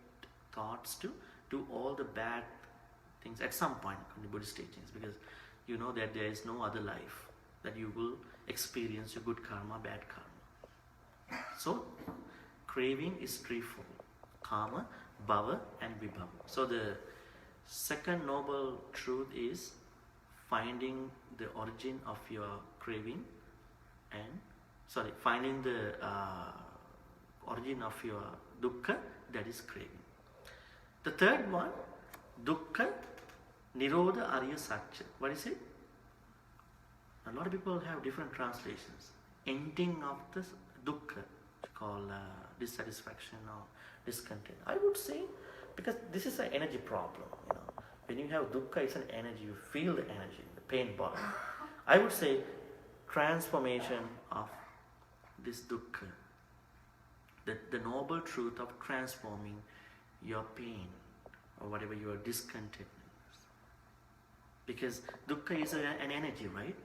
A: thoughts to do all the bad things at some point in the Buddhist teachings, because you know that there is no other life, that you will experience your good karma, bad karma. So, craving is threefold: kama, bhava, and vibhava. So the second noble truth is finding the origin of your craving, finding the origin of your dukkha, that is craving. The third one, dukkha, nirodha, arya, satya. What is it? A lot of people have different translations. Ending of the dukkha, called dissatisfaction or discontent. I would say, because this is an energy problem, When you have dukkha, it's an energy. You feel the energy, the pain body. I would say transformation of this dukkha, the noble truth of transforming your pain or whatever your discontent is. Because dukkha is an energy, right?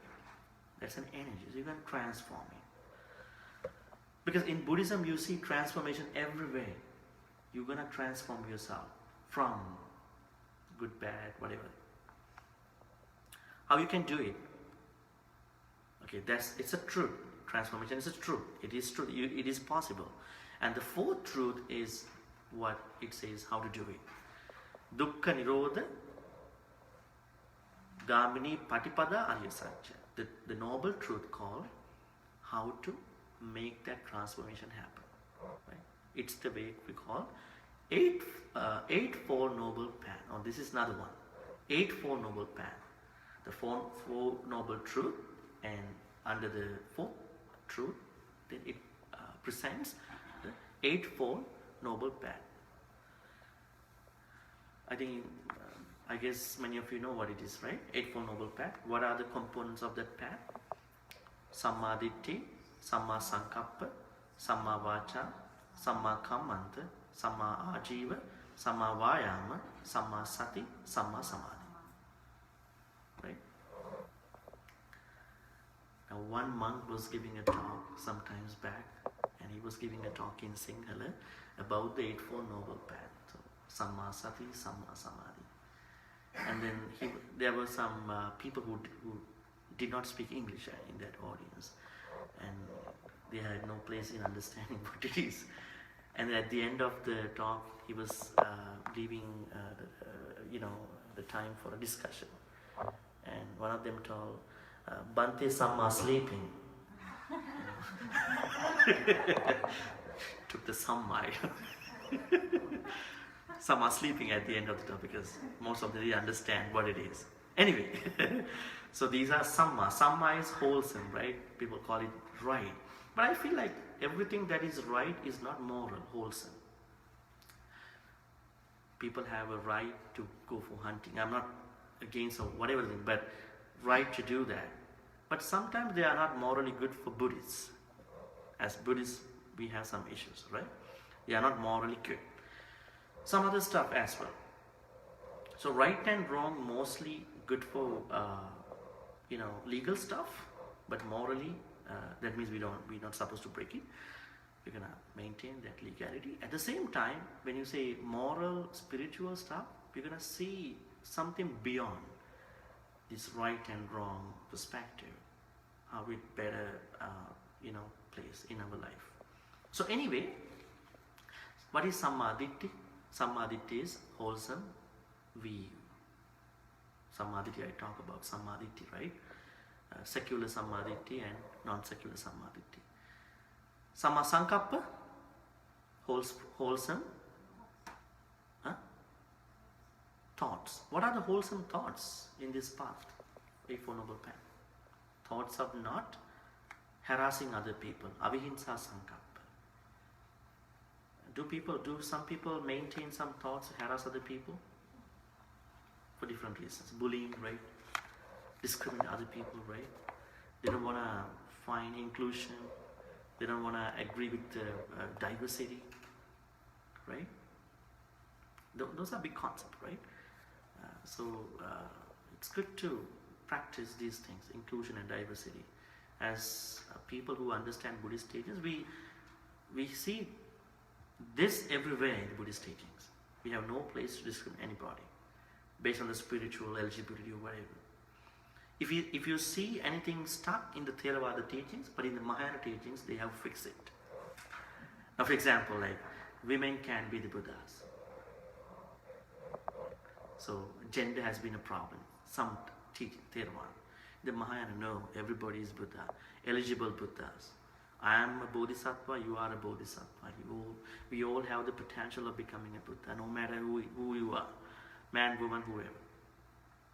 A: That's an energy. So you can transform it. Because in Buddhism, you see transformation everywhere. You're going to transform yourself from good, bad, whatever. How you can do it? Okay, it's a truth. Transformation is a truth. It is true. It is possible. And the fourth truth is what it says how to do it. Dukkha Nirodha Gamini Patipada Arya Satya. The noble truth called how to make that transformation happen. Right? It's the way we call Eightfold Noble Path. Oh, this is another one. Eightfold Noble Path. The four noble truth, and under the fourth truth, then it presents the Eightfold Noble Path. I guess many of you know what it is, right? Eightfold Noble Path. What are the components of that path? Samma Ditti, Samma Sankappa, Samma Vacha, Samma Kammanta, Samma Ajiva, Samma Vayama, Samma Sati, Samma Samadhi. Right? Now one monk was giving a talk some times back, and he was giving a talk in Sinhala about the Eightfold Noble Path. So, Samma Sati, Samma Samadhi. And then there were some people who did not speak English in that audience, and they had no place in understanding what it is. And at the end of the talk, he was leaving the time for a discussion. And one of them told, Bante Samma sleeping. Took the Samma. Samma sleeping at the end of the talk, because most of them didn't understand what it is. Anyway, so these are Samma. Samma is wholesome, right? People call it right. But I feel like everything that is right is not moral, wholesome. People have a right to go for hunting. I'm not against or whatever thing, but right to do that. But sometimes they are not morally good for Buddhists. As Buddhists, we have some issues, right? They are not morally good. Some other stuff as well. So right and wrong mostly good for legal stuff, but morally that means we're not supposed to break it. We're gonna maintain that legality. At the same time, when you say moral, spiritual stuff, we're gonna see something beyond this right and wrong perspective, how it better plays in our life. So anyway, what is Sammaditthi? Sammaditthi is wholesome view. Sammaditthi, I talk about Sammaditthi, right? Secular Sammaditthi and non-secular Sammaditthi. Samma Sankappa, wholesome thoughts. What are the wholesome thoughts in this path? Eightfold Noble Path. Thoughts of not harassing other people. Avihimsa Sankappa. Do some people maintain some thoughts to harass other people? For different reasons. Bullying, right? Discriminate other people, right? They don't want to find inclusion. They don't want to agree with the diversity, right? Those are big concepts, right? So it's good to practice these things, inclusion and diversity. As people who understand Buddhist teachings, we see this everywhere in the Buddhist teachings. We have no place to discriminate anybody based on the spiritual, LGBT or whatever. If you see anything stuck in the Theravada teachings, but in the Mahayana teachings, they have fixed it. Now, for example, like women can be the Buddhas. So gender has been a problem. Some teaching Theravada. The Mahayana, no, everybody is Buddha. Eligible Buddhas. I am a Bodhisattva, you are a Bodhisattva. We all have the potential of becoming a Buddha, no matter who you are. Man, woman, whoever.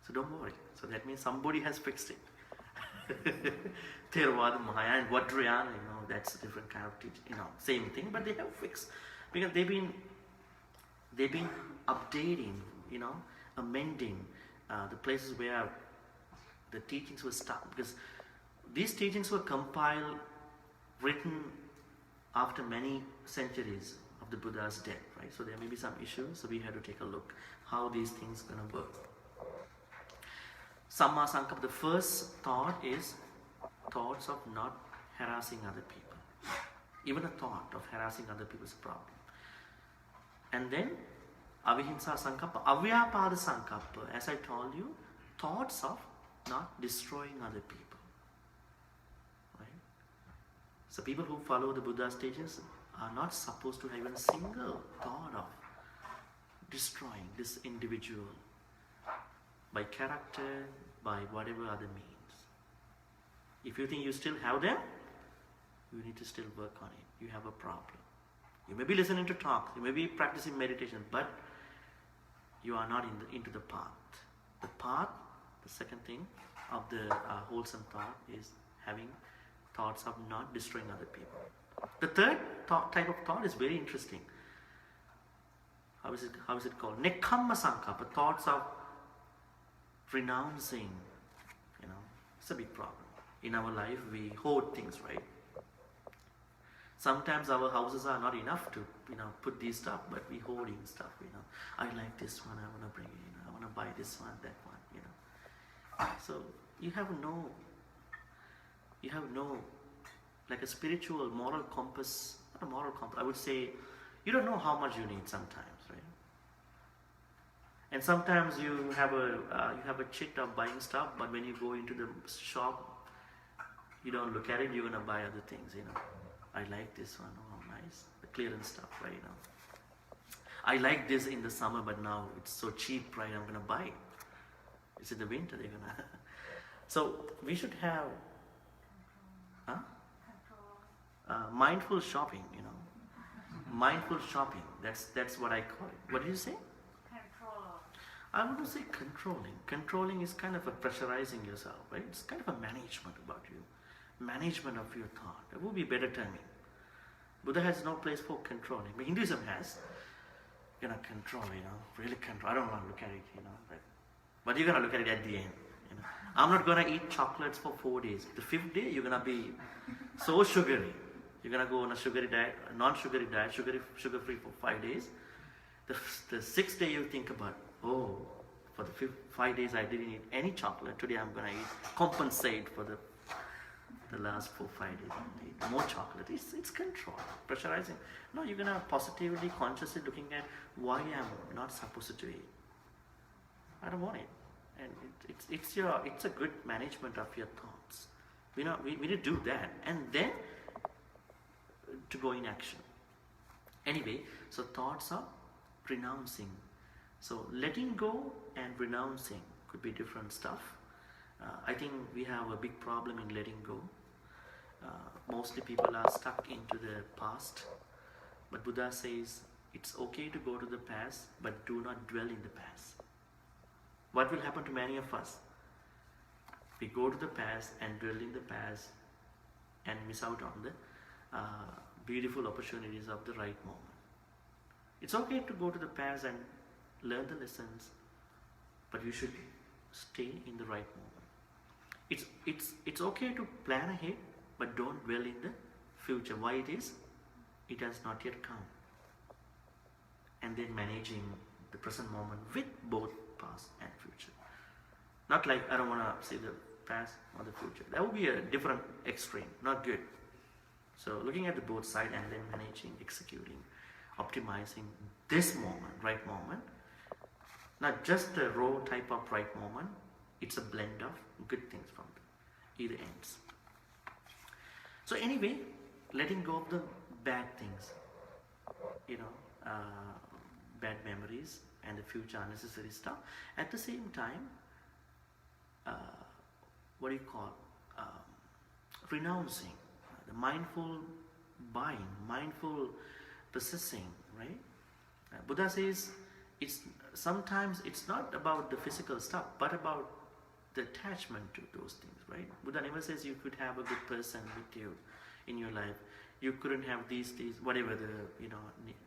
A: So don't worry. So that means somebody has fixed it. Theravada, Mahayana, and Vajrayana, that's a different kind of teaching. Same thing, but they have fixed. Because they've been updating, amending the places where the teachings were stuck. Because these teachings were compiled, written after many centuries of the Buddha's death, right? So there may be some issues, so we have to take a look how these things are going to work. Samma Sankappa, the first thought is thoughts of not harassing other people. Even a thought of harassing other people is a problem. And then Avihimsa Sankappa, Avyapada Sankappa, as I told you, thoughts of not destroying other people. So people who follow the Buddha's teachings are not supposed to have even a single thought of destroying this individual by character, by whatever other means. If you think you still have them, you need to still work on it. You have a problem. You may be listening to talk, you may be practicing meditation, but you are not into the path. The path, the second thing of the wholesome thought is having thoughts of not destroying other people. The third type of thought is very interesting. How is it called? Nekamma sankappa, thoughts of renouncing. It's a big problem. In our life, we hoard things, right? Sometimes our houses are not enough to, put these stuff, but we hoarding stuff, I like this one, I want to bring it, I want to buy this one, that one, So you have no, like a spiritual, moral compass, not a moral compass, I would say, you don't know how much you need sometimes, right? And sometimes you have a chit of buying stuff, but when you go into the shop, you don't look at it, you're going to buy other things, I like this one, oh nice, the clearance stuff, right? I like this in the summer, but now it's so cheap, right? I'm going to buy it. It's in the winter, they're going to. So we should have mindful shopping, mindful shopping. That's what I call it. What did you say? I wouldn't say controlling. Controlling is kind of a pressurizing yourself, right? It's kind of a management about you. Management of your thought. That would be better terming. Buddha has no place for controlling. But Hinduism has. Control, really control. I don't want to look at it, but you're going to look at it at the end. I'm not going to eat chocolates for 4 days. The 5th day, you're going to be so sugary. You're going to go on a sugary diet, a non-sugary diet, sugar-free for 5 days. The 6th day, you think about, for the 5 days I didn't eat any chocolate. Today I'm going to compensate for the last 4-5 days. I eat more chocolate. It's control, pressurizing. No, you're going to positively, consciously looking at why I'm not supposed to eat. I don't want it. And it's a good management of your thoughts. We need to do that. And then to go in action. Anyway, so thoughts are renouncing. So letting go and renouncing could be different stuff. I think we have a big problem in letting go. Mostly people are stuck into the past. But Buddha says it's okay to go to the past, but do not dwell in the past. What will happen to many of us? We go to the past and dwell in the past and miss out on the beautiful opportunities of the right moment. It's okay to go to the past and learn the lessons, but you should stay in the right moment. It's okay to plan ahead, but don't dwell in the future. Why it is? It has not yet come. And then managing the present moment with both past and future. Not like I don't want to see the past or the future. That would be a different extreme, not good. So looking at the both side and then managing, executing, optimizing this moment, right moment. Not just the raw type of right moment. It's a blend of good things from either ends. So anyway, letting go of the bad things, bad memories and the future unnecessary stuff. At the same time, renouncing, the mindful buying, mindful possessing, right? Buddha says sometimes it's not about the physical stuff, but about the attachment to those things, right? Buddha never says you could have a good person with you in your life. You couldn't have these whatever the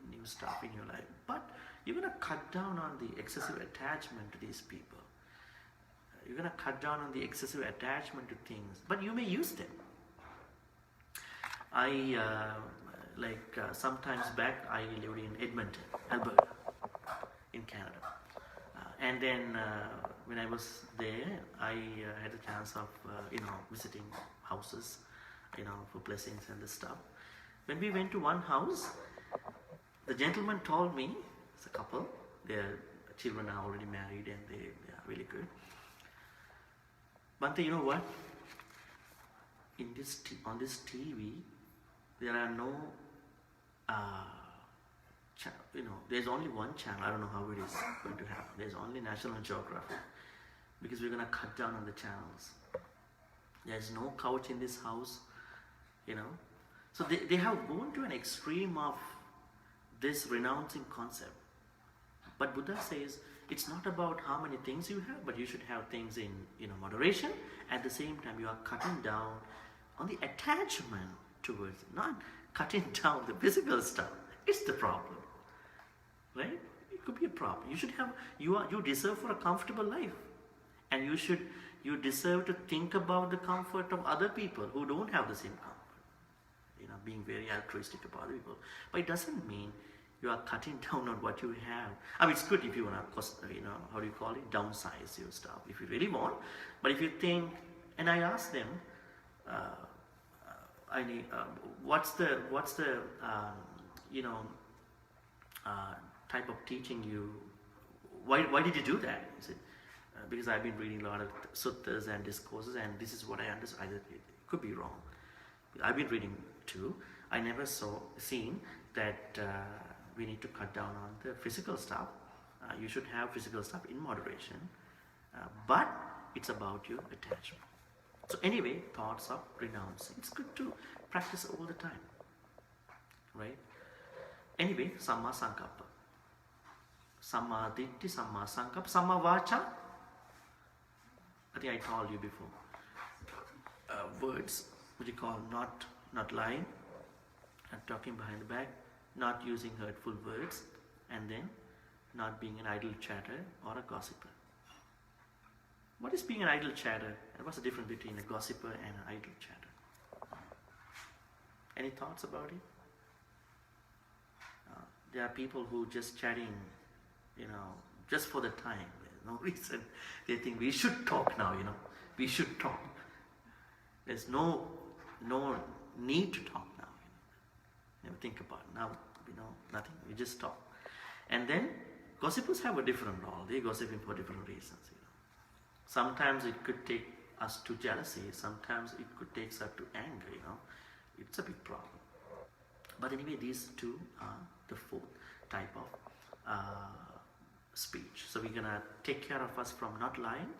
A: new stuff in your life. But you're gonna cut down on the excessive attachment to these people. You're gonna cut down on the excessive attachment to things, but you may use them. Sometimes back, I lived in Edmonton, Alberta, in Canada. And then when I was there, I had a chance of, visiting houses, for blessings and this stuff. When we went to one house, the gentleman told me, it's a couple, their children are already married and they are really good. Bhante, you know what? On this TV, there are no, there's only one channel. I don't know how it is going to happen. There's only National Geographic, because we're going to cut down on the channels. There's no couch in this house, So they have gone to an extreme of this renouncing concept. But Buddha says it's not about how many things you have, but you should have things in moderation. At the same time, you are cutting down on the attachment towards it, not cutting down the physical stuff. It's the problem, right? It could be a problem. You should have, you deserve for a comfortable life, and you deserve to think about the comfort of other people who don't have the same comfort. Being very altruistic about other people, but it doesn't mean you are cutting down on what you have. I mean, it's good if you want to, how do you call it, downsize your stuff if you really want. But if you think, and I ask them, I need, what's the type of teaching you? Why did you do that? He said, because I've been reading a lot of suttas and discourses, and this is what I understand. It could be wrong. I've been reading too. I never seen that we need to cut down on the physical stuff. You should have physical stuff in moderation, but it's about your attachment. So anyway, thoughts of renouncing. It's good to practice all the time, right? Anyway, Samma Sankappa, Samma Ditti, Samma Sankappa, Samma Vacha. I think I told you before. Words, what you call not lying, not talking behind the back, not using hurtful words, and then not being an idle chatter or a gossiper. What is being an idle chatter, and what's the difference between a gossiper and an idle chatter? Any thoughts about it? There are people who just chatting, just for the time. There's no reason. They think we should talk now, we should talk. There's no need to talk now. Never think about it. Now, nothing. We just talk. And then gossipers have a different role. They gossiping for different reasons. Sometimes it could take us to jealousy. Sometimes it could take us to anger. It's a big problem. But anyway, these two are the fourth type of speech. So we're gonna take care of us from not lying,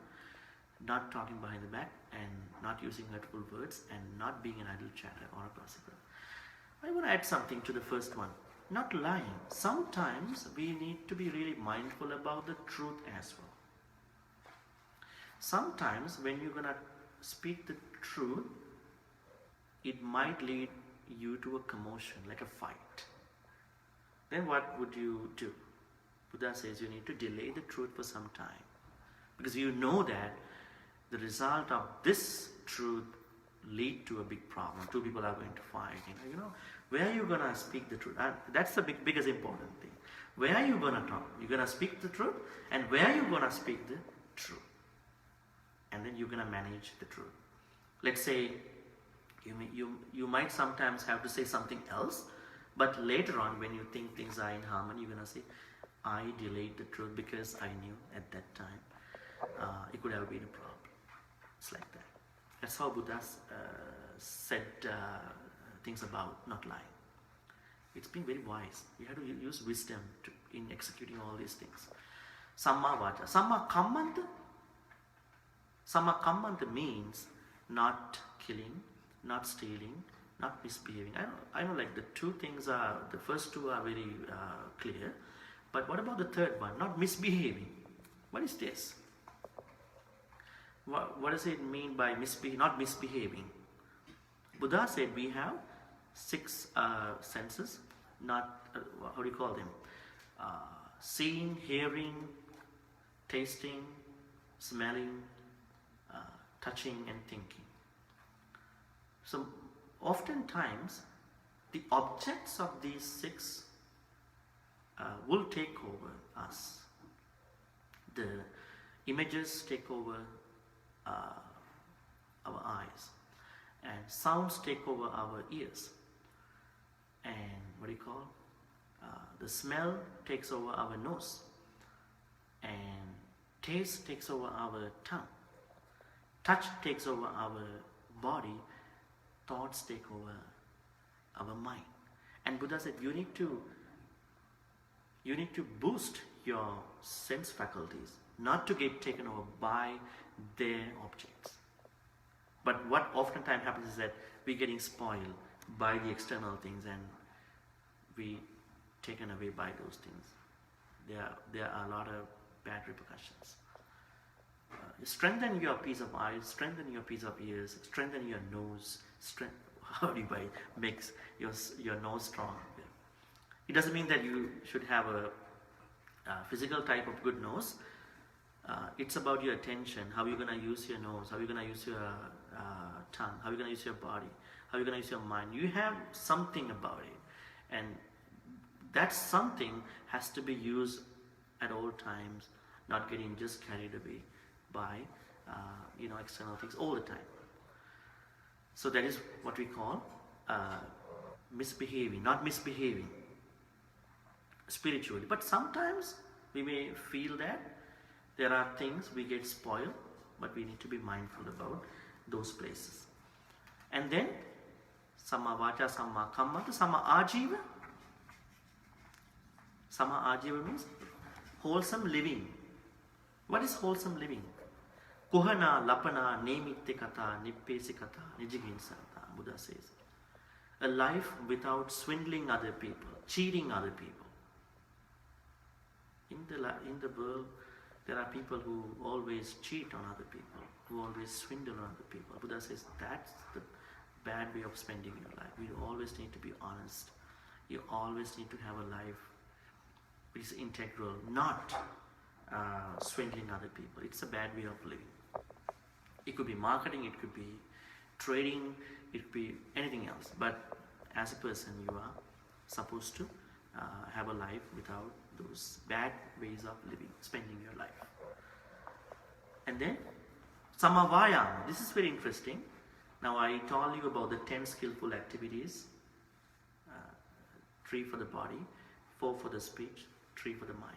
A: not talking behind the back, and not using hurtful words, and not being an idle chatter or a gossiper. I want to add something to the first one. Not lying. Sometimes we need to be really mindful about the truth as well. Sometimes when you're going to speak the truth, it might lead you to a commotion, like a fight. Then what would you do? Buddha says you need to delay the truth for some time, because you know that the result of this truth lead to a big problem. Two people are going to fight. Where are you going to speak the truth? That's the biggest important thing. Where are you going to talk? You're going to speak the truth, and where are you going to speak the truth? And then you're going to manage the truth. Let's say you might sometimes have to say something else, but later on when you think things are in harmony, you're going to say, I delayed the truth because I knew at that time it could have been a problem. It's like that. That's how Buddha said things about not lying. It's been very wise. We have to use wisdom in executing all these things. Samma Vacha. Samma Kammanta. Samma Kammanta means not killing, not stealing, not misbehaving. I know like the first two are very clear. But what about the third one? Not misbehaving. What is this? What does it mean by not misbehaving? Buddha said we have 6 senses, not, how do you call them? Seeing, hearing, tasting, smelling, touching, and thinking. So oftentimes the objects of these 6 will take over us. The images take over our eyes, and sounds take over our ears, and the smell takes over our nose, and taste takes over our tongue, touch takes over our body, thoughts take over our mind. And Buddha said you need to boost your sense faculties, not to get taken over by their objects. But what oftentimes happens is that we're getting spoiled by the external things and we taken away by those things. There are a lot of bad repercussions. Strengthen your piece of eyes, strengthen your piece of ears, strengthen your nose. How do you make your nose strong? It doesn't mean that you should have a physical type of good nose. It's about your attention, how you're going to use your nose, how you're going to use your tongue, how you're going to use your body, how you're going to use your mind. You have something about it, and that something has to be used at all times, not getting just carried away by external things all the time. So that is what we call misbehaving, not misbehaving spiritually. But sometimes we may feel that there are things we get spoiled, but we need to be mindful about those places. And then Samma Vacha, Samma Kammata, Samma Ajiva. Samma Ajiva means wholesome living. What is wholesome living? Kuhana, Lapana, Nemitte Kata, Nippesi Kata, Nijiginsata, Buddha says. A life without swindling other people, cheating other people. In the world, there are people who always cheat on other people, who always swindle on other people. Buddha says that's the bad way of spending your life. You always need to be honest. You always need to have a life which is integral, not swindling other people. It's a bad way of living. It could be marketing, it could be trading, it could be anything else. But as a person, you are supposed to have a life without those bad ways of living, spending your life. And then Samavayam. This is very interesting. Now I told you about the 10 skillful activities. 3 for the body, 4 for the speech, 3 for the mind.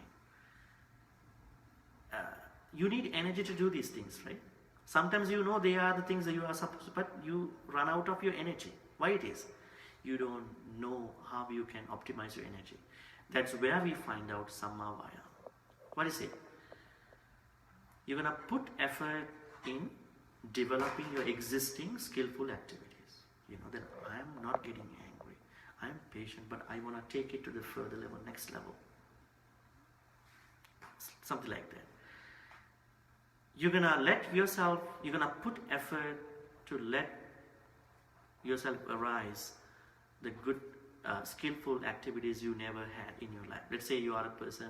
A: You need energy to do these things, right? Sometimes you know they are the things that you are supposed to, but you run out of your energy. Why it is? You don't know how you can optimize your energy. That's where we find out Samavaya. What is it? You're going to put effort in developing your existing skillful activities. You know that I am not getting angry. I am patient, but I want to take it to the further level, next level. Something like that. You're going to put effort to let yourself arise the good skillful activities you never had in your life. Let's say you are a person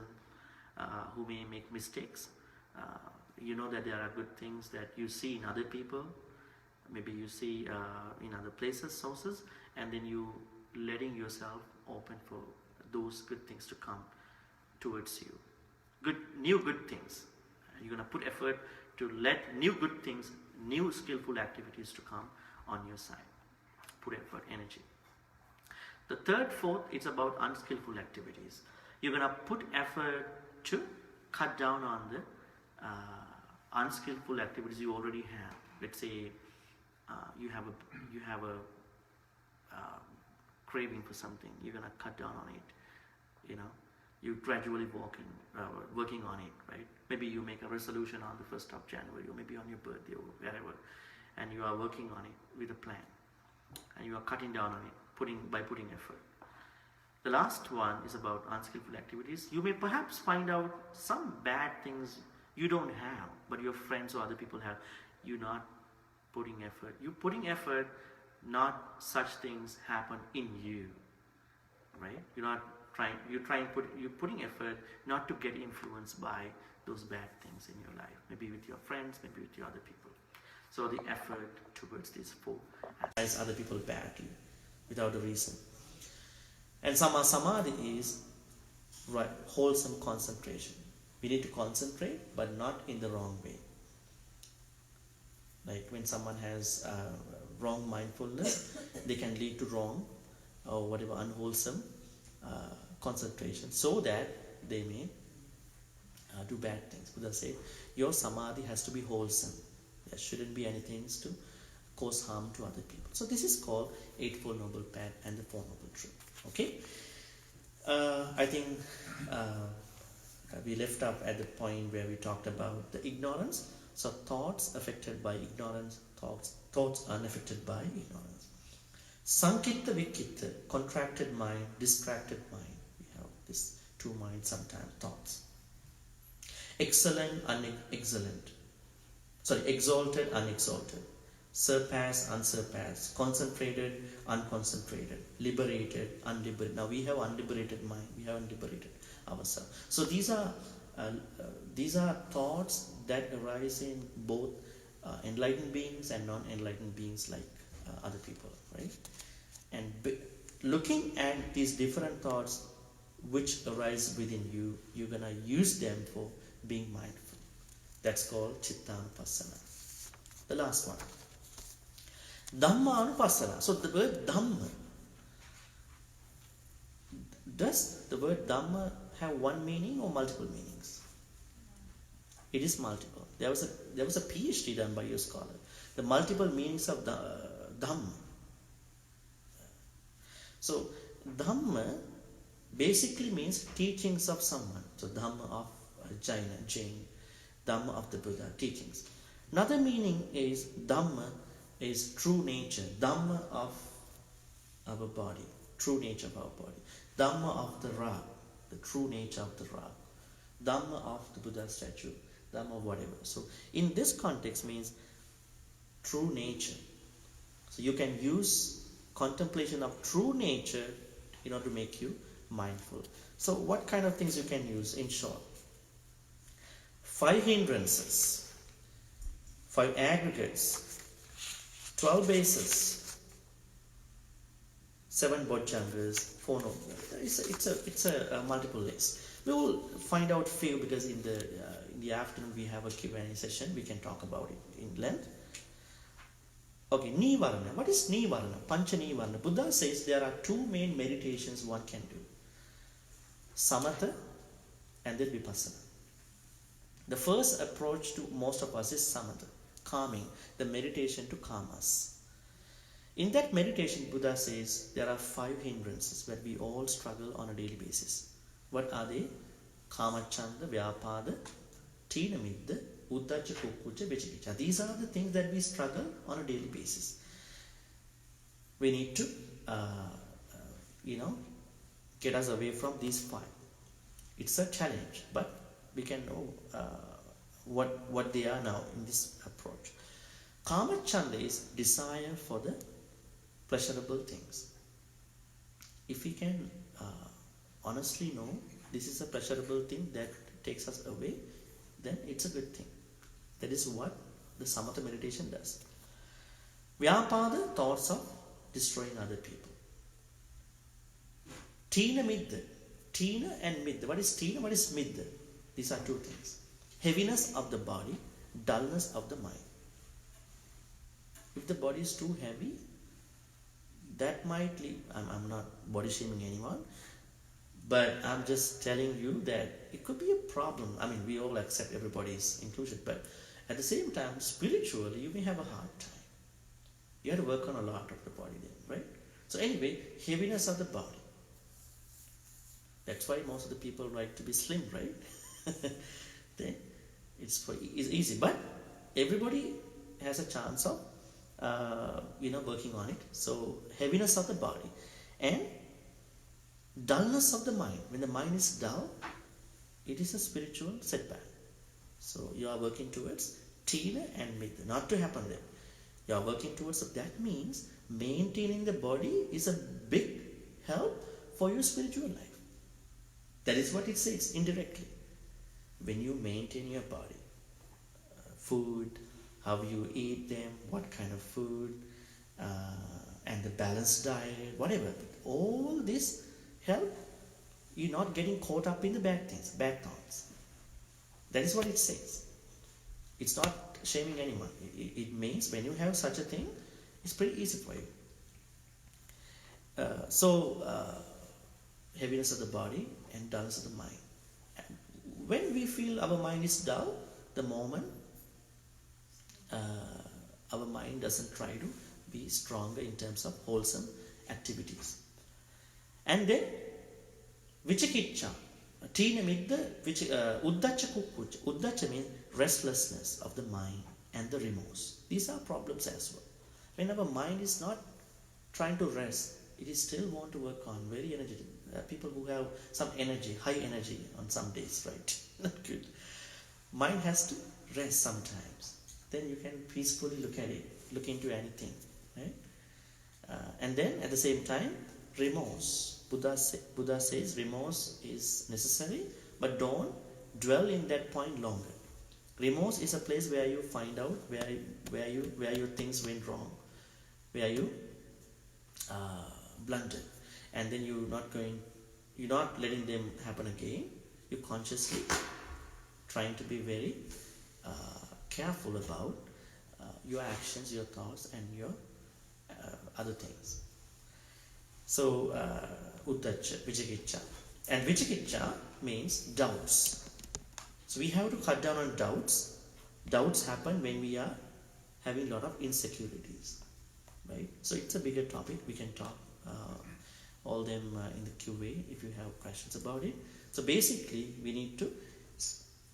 A: who may make mistakes. You know that there are good things that you see in other people, maybe you see in other places, sources, and then you letting yourself open for those good things to come towards you. New good things. You're going to put effort to let new good things, new skillful activities to come on your side. Put effort, energy. The third, fourth, it's about unskillful activities. You're going to put effort to cut down on the unskillful activities you already have. Let's say you have a craving for something. You're going to cut down on it. You know, you gradually working on it, right? Maybe you make a resolution on the 1st of January, or maybe on your birthday, or wherever, and you are working on it with a plan, and you are cutting down on it by putting effort. The last one is about unskillful activities. You may perhaps find out some bad things you don't have, but your friends or other people have. You're not putting effort. You're putting effort, not such things happen in you, right? You're putting effort not to get influenced by those bad things in your life, maybe with your friends, maybe with your other people. So the effort towards these 4 as other people badly without a reason. And Samadhi is right, wholesome concentration. We need to concentrate, but not in the wrong way. Like when someone has wrong mindfulness, they can lead to wrong or whatever unwholesome concentration, so that they may do bad things. Buddha said, your samadhi has to be wholesome. There shouldn't be anything to cause harm to other people. So this is called Eightfold Noble Path and the Four Noble Truth. Okay, I think we left up at the point where we talked about the ignorance. So thoughts affected by ignorance, thoughts unaffected by ignorance. Sankitta Vikitta, contracted mind, distracted mind. We have this two minds sometimes, thoughts. Excellent, unexcellent. Exalted, unexalted. Surpassed, unsurpassed. Concentrated, unconcentrated. Liberated, unliberated. Now we have unliberated mind. We haven't liberated ourselves. So these are thoughts that arise in both enlightened beings and non-enlightened beings like other people, right? And looking at these different thoughts which arise within you, you're gonna use them for being mindful. That's called Chittanupassana. The last one, Dhammanupassana. So the word Dhamma, does the word Dhamma have one meaning or multiple meanings? It is multiple. There was a PhD done by your scholar. The multiple meanings of the Dhamma. So Dhamma basically means teachings of someone. So Dhamma of Jain, Dhamma of the Buddha, teachings. Another meaning is Dhamma is true nature, Dhamma of our body, true nature of our body. Dhamma of the Ra, the true nature of the Ra. Dhamma of the Buddha statue, Dhamma whatever. So in this context means true nature. So you can use contemplation of true nature in order to make you mindful. So what kind of things you can use in short? 5 hindrances, 5 aggregates, 12 bases, 7 bodhchandras, 4 noble. It's a multiple list. We will find out few because in the afternoon we have a Q&A session. We can talk about it in length. Okay, Nivarana. What is Nivarana? Pancha Nivarana. Buddha says there are 2 main meditations one can do. Samatha and then Vipassana. The first approach to most of us is Samatha, calming, the meditation to calm us. In that meditation, Buddha says there are 5 hindrances that we all struggle on a daily basis. What are they? Kamacchanda, Vyapada, Tina Middha, Uddhacca, Kukkucca, Vicikicca. These are the things that we struggle on a daily basis. We need to, get us away from these 5. It's a challenge, but we can know what they are now in this approach. Kamacchanda is desire for the pleasurable things. If we can honestly know this is a pleasurable thing that takes us away, then it's a good thing. That is what the Samatha meditation does. Vyapada, thoughts of destroying other people. Tina Middha. Tina and Middha. What is Tina? What is Middha? These are 2 things. Heaviness of the body, dullness of the mind. If the body is too heavy, that might lead, I'm not body shaming anyone, but I'm just telling you that it could be a problem. I mean, we all accept everybody's inclusion, but at the same time, spiritually, you may have a hard time. You have to work on a lot of the body then, right? So anyway, heaviness of the body. That's why most of the people like to be slim, right? Then it's easy, but everybody has a chance of working on it. So heaviness of the body and dullness of the mind. When the mind is dull, it is a spiritual setback. So you are working towards Tina and Middha, not to happen there. You are working towards that means maintaining the body is a big help for your spiritual life. That is what it says indirectly. When you maintain your body, food, how you eat them, what kind of food, and the balanced diet, whatever. All this help you not getting caught up in the bad things, bad thoughts. That is what it says. It's not shaming anyone. It means when you have such a thing, it's pretty easy for you. Heaviness of the body and dullness of the mind. When we feel our mind is dull, the moment our mind doesn't try to be stronger in terms of wholesome activities. And then Vichikiccha, Tina midda Uddacha Kukkucha. Uddacha means restlessness of the mind and the remorse. These are problems as well. When our mind is not trying to rest, it is still want to work on, very energetic. People who have some energy, high energy on some days, right? Not good. Mind has to rest sometimes. Then you can peacefully look at it, look into anything, right? And then at the same time, remorse. Buddha says remorse is necessary, but don't dwell in that point longer. Remorse is a place where you find out where your things went wrong, where you blundered, and then you're not letting them happen again. You're consciously trying to be very careful about your actions, your thoughts, and your other things. So Uddacha, Vichikiccha. And Vichikiccha means doubts. So we have to cut down on doubts. Doubts happen when we are having a lot of insecurities, right? So it's a bigger topic. We can talk all them in the QA if you have questions about it. So basically, we need to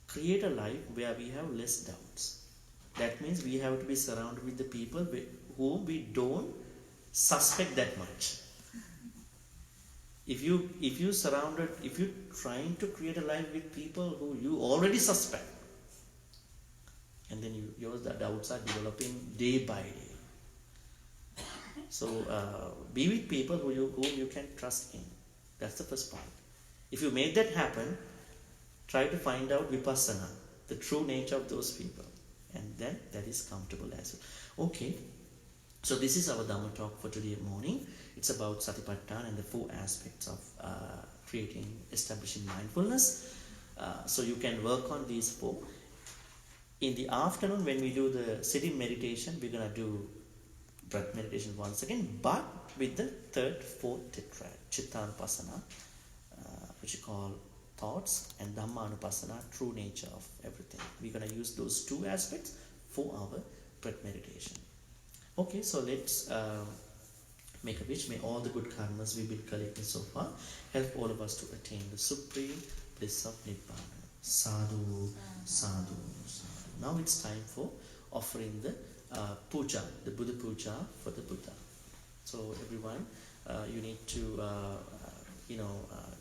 A: create a life where we have less doubts. That means we have to be surrounded with the people whom we don't suspect that much. If you're trying to create a life with people who you already suspect, and then your doubts are developing day by day. So be with people whom you can trust in. That's the first part. If you make that happen, try to find out vipassana, the true nature of those people, and then that is comfortable as well. Okay, so this is our Dhamma talk for today morning. It's about Satipatthana and the 4 aspects of establishing mindfulness. So you can work on these 4. In the afternoon, when we do the sitting meditation, we're going to do breath meditation once again, but with the 3rd, 4th tetrad, Chittanupassana, which we call thoughts, and Dhammanupassana, true nature of everything. We're going to use those 2 aspects for our breath meditation. Okay, so let's make a wish. May all the good karmas we've been collecting so far help all of us to attain the supreme bliss of Nibbana. Sadhu, sadhu, sadhu. Now it's time for offering the puja, the Buddha puja for the Buddha. So everyone, you need to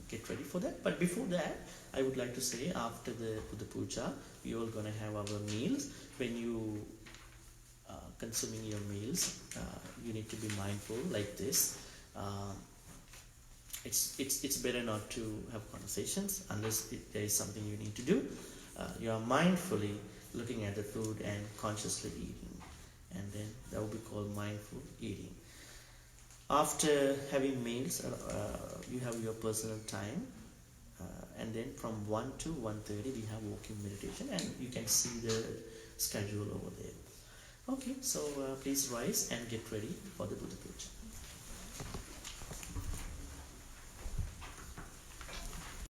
A: get ready for that. But before that, I would like to say, after the Buddha puja, we all gonna have our meals. When you consuming your meals, you need to be mindful like this. It's better not to have conversations unless there is something you need to do. You are mindfully looking at the food and consciously eating, and then that will be called mindful eating. After having meals, you have your personal time, and then from 1 to 1:30 we have walking meditation, and you can see the schedule over there. Okay, so please rise and get ready for the Buddha puja.